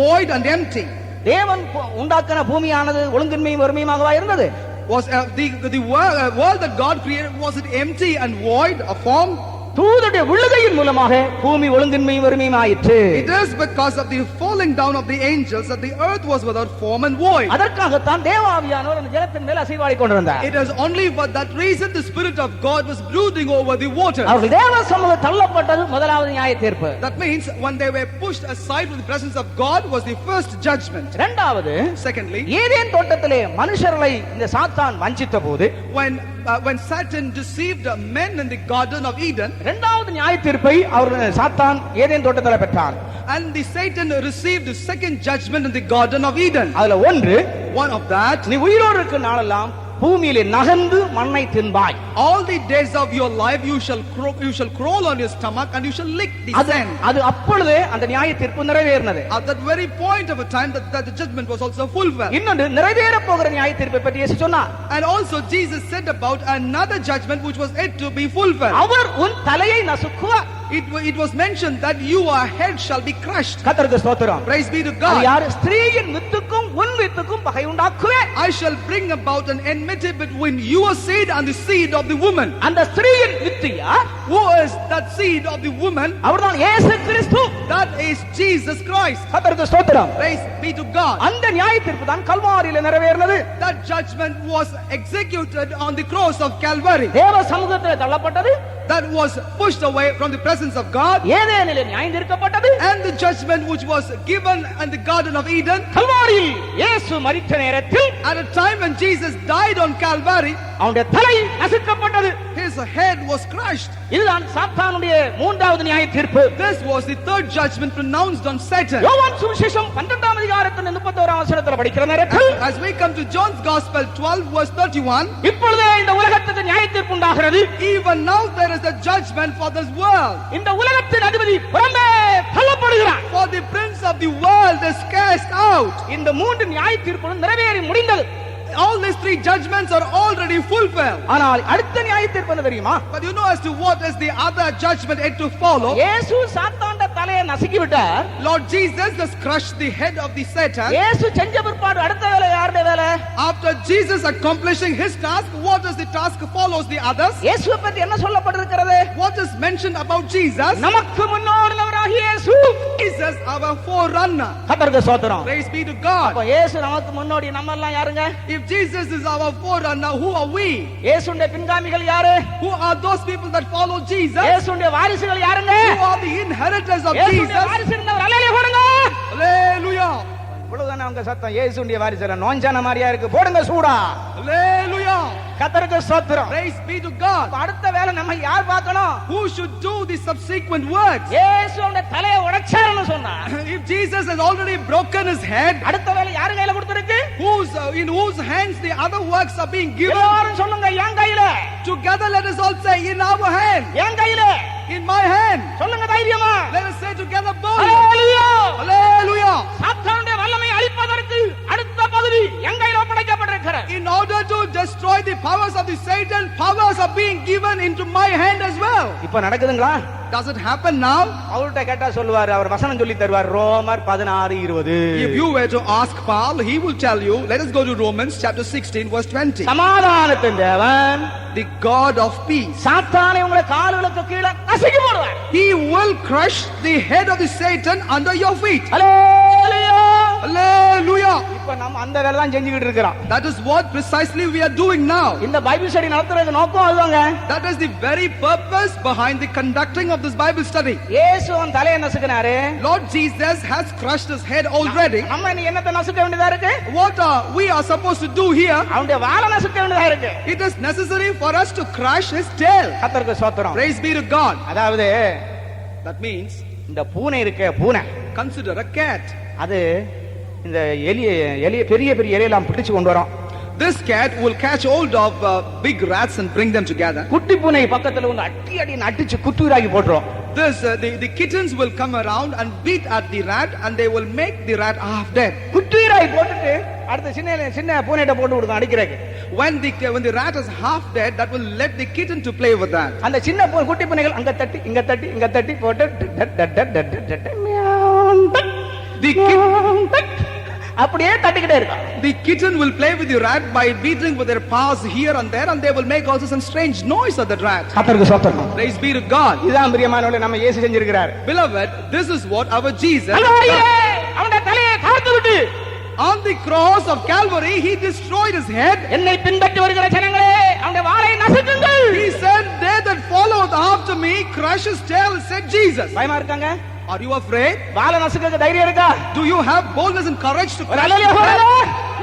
void and empty. தேவன் உண்டாக்கின பூமியானது ஒழுங்கின்மையும் வெறுமையுமாக இருந்தது. Was the world that God created, was it empty and void of form? தூதருடைய விழுகையின் மூலமாக பூமி ஒழுங்கின்மையும் வெறுமையுமாயிற்று. It is because of the falling down of the angels that the earth was without form and void. அதற்காகத்தான் தேவாவியானவர் அந்த ஜலத்தின் மேல் அசைவாடிக் கொண்டிருந்தார். It is only for that reason the Spirit of God was brooding over the waters. அவர்கள் தேவ சமூகம் தள்ளப்பட்டது முதலாவது நியாய தீர்ப்பு. That means when they were pushed aside from the presence of God was the first judgment. இரண்டாவது, Secondly, Eden தோட்டத்திலே மனுஷர்களை இந்த சாத்தான் வஞ்சித்த போது, when Satan deceived men in the Garden of Eden, இரண்டாவது நியாய தீர்ப்பை அவர் சாத்தான் ஏதேன் தோட்டத்தில் பெற்றார். and the Satan received the second judgment in the Garden of Eden. அதுல ஒன்று, One of that, நீ உயிரோடு இருக்கும் நாளெல்லாம் பூமியிலே நகர்ந்து மண்ணை தின்பாய். all the days of your life you shall crawl on your stomach and you shall lick the sand. அது அப்பொழுதே அந்த நியாய தீர்ப்பு நிறைவேறினது. At that very point of a time that the judgment was also fulfilled. இன்னொன்று, நிறைவேற போகிற நியாய தீர்ப்பை பற்றி இயேசு சொன்னார். And also Jesus said about another judgment which was yet to be fulfilled. அவர் உன் தலையை நசுக்குவார். It was mentioned that your head shall be crushed. கர்த்தருக்கு ஸ்தோத்திரம். Praise be to அது God. யார்? ஸ்திரீயின் வித்துக்கும் உன் வித்துக்கும் பகை உண்டாக்குவேன். I shall bring about an enmity between your seed and the seed of the woman. அந்த ஸ்திரீயின் வித்து யார்? Who is that seed of the woman? அவர்தான் இயேசு கிறிஸ்து. That is Jesus Christ. கர்த்தருக்கு ஸ்தோத்திரம். Praise be to God. அந்த நியாய தீர்ப்பு தான் கல்வாரியிலே நிறைவேறினது. That judgment was executed on the cross of Calvary. தேவ சமூகத்திலே தள்ளப்பட்டது. That was pushed away from the presence of God. ஏதேனிலே நியாயம் தீர்க்கப்பட்டது. And the judgment which was given in the Garden of Eden. கல்வாரியில் இயேசு மரித்த நேரத்தில், At a time when Jesus died on Calvary, அவருடைய தலை நசுக்கப்பட்டது. his head was crushed. இதுதான் சாத்தானுடைய மூன்றாவது நியாய தீர்ப்பு. This was the third judgment pronounced on Satan. யோவான் சுவிசேஷம் 12ஆம் அதிகாரத்தின் 31ஆம் வசனத்தில் படிக்கிற நேரத்தில், As we come to John's Gospel 12 verse 31, இப்பொழுதே இந்த உலகத்துக்கு நியாய தீர்ப்பு உண்டாகிறது. even now there is a judgment for this world. இந்த உலகத்தின் அதிபதி புறம்பே தள்ளப்படுகிறார். For the prince of the world is cast out. இந்த மூன்று நியாய தீர்ப்புகளும் நிறைவேறி முடிந்தது. All these three judgments are already fulfilled. ஆனால் அடுத்த நியாய தீர்ப்பு என்ன தெரியுமா? But you know as to what is the other judgment yet to follow? இயேசு சாத்தாண்ட தலையை நசுக்கி விட்டார். Lord Jesus has crushed the head of the Satan. இயேசு செஞ்ச பிற்பாடு அடுத்த வேலை யாருடைய வேலை? After Jesus accomplishing his task, what is the task follows the others? இயேசுவை பற்றி என்ன சொல்லப்பட்டிருக்கிறது? What is mentioned about Jesus? நமக்கு முன்னோடினவராகிய இயேசு. Jesus our forerunner. கர்த்தருக்கு ஸ்தோத்திரம். Praise be to God. அப்ப இயேசு நமக்கு முன்னோடி, நம்ம எல்லாம் யாருங்க? If Jesus is our forerunner, who are we? இயேசுடைய பின்காமிகள் யாரு? Who are those people that follow Jesus? இயேசுடைய வாரிசுகள் யாருங்க? Who are the inheritors of இயேசுடைய Jesus? வாரிசு இருந்தவர் அல்லேலூயா போடுங்க. Hallelujah. இவ்வளவுதானே அவங்க சத்தம்? இயேசுடைய வாரிசுல நோஞ்சான மாதிரியா இருக்கு, போடுங்க சூடா. Hallelujah. கர்த்தருக்கு ஸ்தோத்திரம். Praise be to God. அடுத்த வேலை நம்ம யார் பார்க்கணும்? Who should do the subsequent works? இயேசுடைய தலையை உடைச்சாருன்னு சொன்னா, If Jesus has already broken his head, அடுத்த வேலை யார் கையில கொடுத்திருக்கு? in whose hands the other works are being given? எல்லாரும் சொல்லுங்க, என் கையில. Together let us all say, in our hand, என் கையில. in my hand. சொல்லுங்க தைரியமா. Let us say together boldly. ஹalleluya. Hallelujah. சாத்தானுடைய வல்லமை அழிப்பதற்கு அடுத்த பகுதி என் கையில ஒப்படைக்கப்பட்டிருக்கிறது. In order to destroy the powers of the Satan, powers are being given into my hand as well. இப்ப நடக்குதுங்களா? Does it happen now? அவர்கிட்ட கேட்டா சொல்லுவார், அவர் வசனம் சொல்லி தருவார். ரோமர் 16:20. If you were to ask Paul, he will tell you, let us go to Romans chapter 16 verse 20. சமாதானத்தின் தேவன், The God of peace, சாத்தானை உங்களை கால்களுக்கு கீழே நசுக்கி போடுவார். he will crush the head of the Satan under your feet. Hallelujah. Hallelujah. இப்ப நம்ம அந்த அந்த வேலை தான் செஞ்சுக்கிட்டு இருக்கிறோம். That is what precisely we are doing now. இந்த பைபிள் ஸ்டடி நடத்துறது நோக்கம் அதுதாங்க. That is the very purpose behind the conducting of this Bible study. இயேசு அவன் தலையை நசுக்கினாரு. Lord Jesus has crushed his head already. நம்ம இன்னைக்கு என்னத்தை நசுக்க வேண்டியதா இருக்கு? What we are supposed to do here? அவனுடைய வாலை நசுக்க வேண்டியதா இருக்கு. It is necessary for us to crush his tail. கர்த்தருக்கு ஸ்தோத்திரம். Praise be to God. அதாவது That means இந்த பூனை இருக்க பூனை, consider a cat. அது இந்த எலிய பெரிய பெரிய எலியெல்லாம் பிடிச்சு கொண்டு வரும். This cat will catch hold of big rats and bring them together. குட்டி பூனை பக்கத்துல வந்து அடி அடிச்சு குத்துயிராகி போட்டுரும். The kittens will come around and beat at the rat and they will make the rat half dead. குத்துயிராகி போட்டுட்டு அடுத்த சின்ன பூனைட்ட போட்டு விடுங்க அடிக்கிறதுக்கு. When the rat is half dead, that will let the kitten to play with that. அந்த சின்ன குட்டி பூனைகள் அங்க தட்டி இங்க தட்டி போட்டு அப்படியே தட்டிக்கிட்டே இருக்கும். The kitten will play with the rat by beating with their paws here and there, and they will make also some strange noise at the rat. கர்த்தருக்கு ஸ்தோத்திரம். Praise be to God. இதான் பிரியமானவர்களே நம்ம இயேசு செஞ்சிருக்கிறார். Beloved, this is what our Jesus அவனுடைய தலையை காத்து விட்டு on the cross of Calvary he destroyed his head. என்னை பின்பற்றி வருகிற ஜனங்களே அவனுடைய வாளை நசுக்குங்கள். He said, they that followed after me crush his tail, said Jesus. பயமா இருக்காங்க? Are you afraid? வாளை நசுக்க தைரியம் இருக்கா? Do you have boldness and courage to crush Hallelujah, his tail?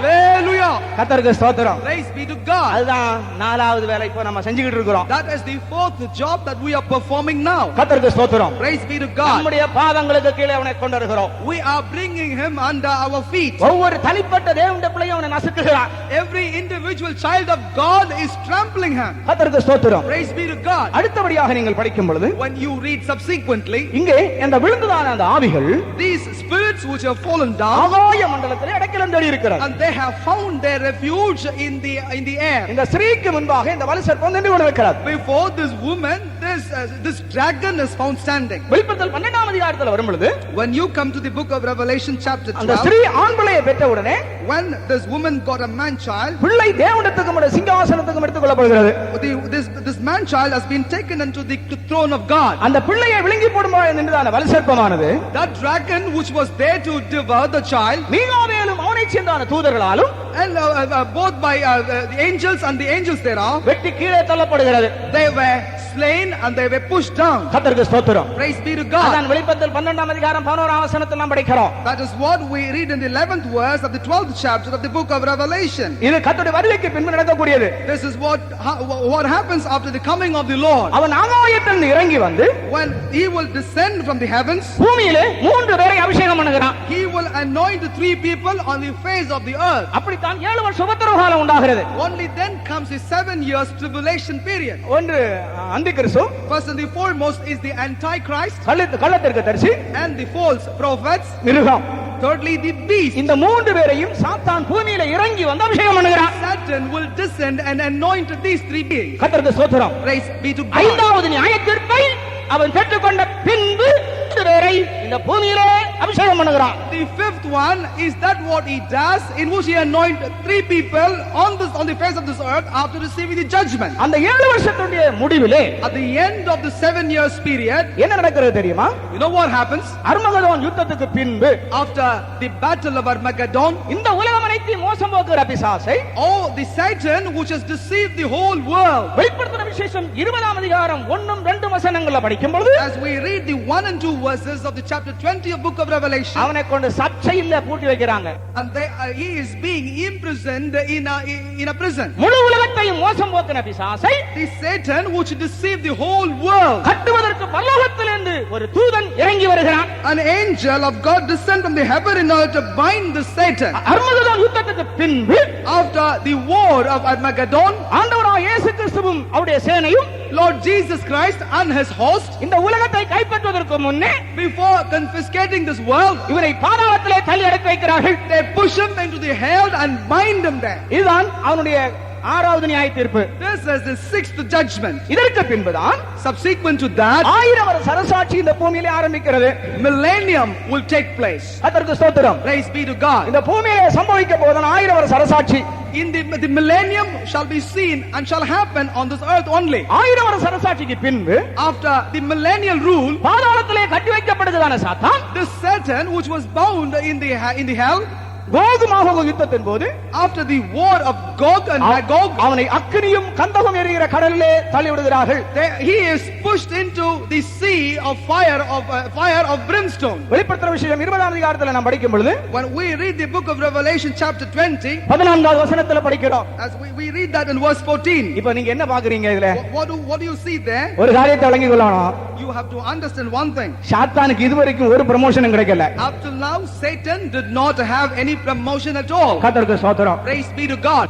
Hallelujah. கர்த்தருக்கு ஸ்தோத்திரம். Praise be to God. அதுதான் நாலாவது வேலை இப்போ நம்ம செஞ்சுக்கிட்டு இருக்கிறோம். That is the fourth job that we are performing now. கர்த்தருக்கு ஸ்தோத்திரம். Praise be to God. நம்முடைய பாதங்களுக்கு கீழே அவனை கொண்டு வருகிறோம். We are bringing him under our feet. ஒவ்வொரு தனிப்பட்ட தேவனுடைய பிள்ளையும் அவனை நசுக்குகிறான். Every individual child of God is trampling him. கர்த்தருக்கு ஸ்தோத்திரம். Praise be to God. அடுத்தபடியாக நீங்கள் படிக்கும் பொழுது When you read subsequently, இங்கே அந்த விழுந்ததான அந்த ஆவிகள் these spirits which have fallen down ஆகாய மண்டலத்திலே அடைக்கலம் தேடி இருக்கிறது. and they have found their refuge in the air. இந்த ஸ்திரீக்கு முன்பாக இந்த வலு சர்ப்பம் நின்று கொண்டிருக்கிறது. Before this woman, this dragon is found standing. வெளிப்படுத்தல் 12ஆம் அதிகாரத்தில் வரும் பொழுது When you come to the book of Revelation chapter அந்த 12, ஸ்திரீ ஆண் பிள்ளையை பெற்ற உடனே when this woman got a man child, பிள்ளை தேவனிடத்துக்கும் சிங்காசனத்துக்கும் எடுத்துக் கொள்ளப்படுகிறது. this man child has been taken into the throne of God. அந்த பிள்ளையை விழுங்கி போடும்போது நின்றதான வலு சர்ப்பமானது That dragon which was there to devour the child, மீகாவேலும் அவனை சேர்ந்தான தூதர்களாலும் and both by the angels and the angels thereof, வெட்டி கீழே தள்ளப்படுகிறது. they were slain and they were pushed down. கர்த்தருக்கு ஸ்தோத்திரம். Praise be to God. அதான் வெளிப்படுத்தல் 12ஆம் அதிகாரம் 11ஆம் வசனத்தில் நாம் படிக்கிறோம். That is what we read in the 11th verse of the 12th chapter of the book of Revelation. இது கர்த்தருடைய வருகைக்கு பின்பு நடக்கக்கூடியது. This is what happens after the coming of the Lord. அவன் ஆகாயத்தில் இறங்கி வந்து When he will descend from the heavens, பூமியிலே 3 பேரை அபிஷேகம் பண்ணுகிறான். he will anoint the 3 people on the face of the earth. அப்படித்தான் 7 வருஷ உபத்திரவ காலம் உண்டாகிறது. Only then comes the 7 years tribulation period. ஒன்று அந்திகிறிஸ்து, First and the foremost is the Antichrist கள்ளத்திற்கு தரிசி, and the false prophets. மிருகம். Thirdly, the beast. இந்த 3 பேரையும் சாத்தான் பூமியிலே இறங்கி வந்து அபிஷேகம் பண்ணுகிறான். Satan will descend and anoint these 3 beings. கர்த்தருக்கு ஸ்தோத்திரம். Praise be to God. 5வது நியாயத்தீர்ப்பை அவன் பெற்றுக்கொண்ட பின்பு பேரை இந்த பூமியிலே அபிஷேகம் பண்ணுகிறான். The 5th one is that what he does, in which he anoint 3 people on the face of this earth after receiving the judgment. அந்த 7 வருஷத்துடைய முடிவிலே At the end of the 7 years period, என்ன நடக்கிறது தெரியுமா? you know what happens? Armageddon யுத்தத்துக்கு பின்பு After the battle of Armageddon, இந்த உலகம் அனைத்தையும் மோசம் போக்குற பிசாசை, oh, the Satan which has deceived the whole world. வெளிப்படுத்தின விசேஷம் 20ஆம் அதிகாரம் 1-2 வசனங்களை படிக்கும் பொழுது, As we read the 1 and 2 verses of the chapter 20 of book of Revelation, அவனை கொண்டு சர்ச்சையில பூட்டி வைக்கிறாங்க. and he is being imprisoned in a prison. முழு உலகத்தையும் மோசம் போக்குன பிசாசை, The Satan which deceived the whole world. கட்டுவதற்கு பரலோகத்திலிருந்து ஒரு தூதன் இறங்கி வருகிறான். An angel of God descend from the heaven in order to bind the Satan. Armageddon யுத்தத்துக்கு பின்பு, After the war of Armageddon, ஆண்டவராகிய இயேசு கிறிஸ்துவும் அவருடைய சேனையும் Lord Jesus Christ and his host, இந்த உலகத்தை கைப்பற்றுவதற்கு முன்னே before confiscating this world, இவரை பாதாளத்திலே தள்ளி அடக்கி வைக்கிறார்கள். they push him into the hell and bind him there. இதுதான் அவனுடைய 6வது நியாய தீர்ப்பு. This is the 6th judgment. இதற்கு பின்புதான் Subsequent to that, 1000 வருஷ அரசாட்சி இந்த பூமியிலே ஆரம்பிக்கிறது. millennium will take place. கர்த்தருக்கு ஸ்தோத்திரம். Praise be to God. இந்த பூமியிலே சம்பவிக்க போவதான 1000 வருஷ அரசாட்சி, In the millennium shall be seen and shall happen on this earth only. 1000 வருஷ அரசாட்சிக்கு பின்பு After the millennial rule, பாதாளத்திலே கட்டி வைக்கப்படுகிறதான சாத்தான், this Satan which was bound in the hell, Coco Magog யுத்தத்தின் போது after the war of Gog and Magog, அவனை அக்கினியும் கந்தகம் எரிகிற கடலிலே தள்ளிவிடுகிறார்கள். he is pushed into the sea of fire of brimstone. வெளிப்படுத்தின விஷயம் 20ஆம் அதிகாரத்தில் நாம் படிக்கும் பொழுது When we read the book of Revelation chapter 20, 14வது வசனத்தில் படிக்கிறோம். as we read that in verse 14, இப்போ நீங்க என்ன பாக்குறீங்க இதுல? what do you see there? ஒரு காரியத்தை விளங்கிக் கொள்ளணும். You have to understand one thing. சாத்தானுக்கு இதுவரைக்கும் ஒரு ப்ரமோஷனும் கிடைக்கல. Up till now, Satan did not have any promotion at all. கர்த்தருக்கு ஸ்தோத்திரம். Praise be to God.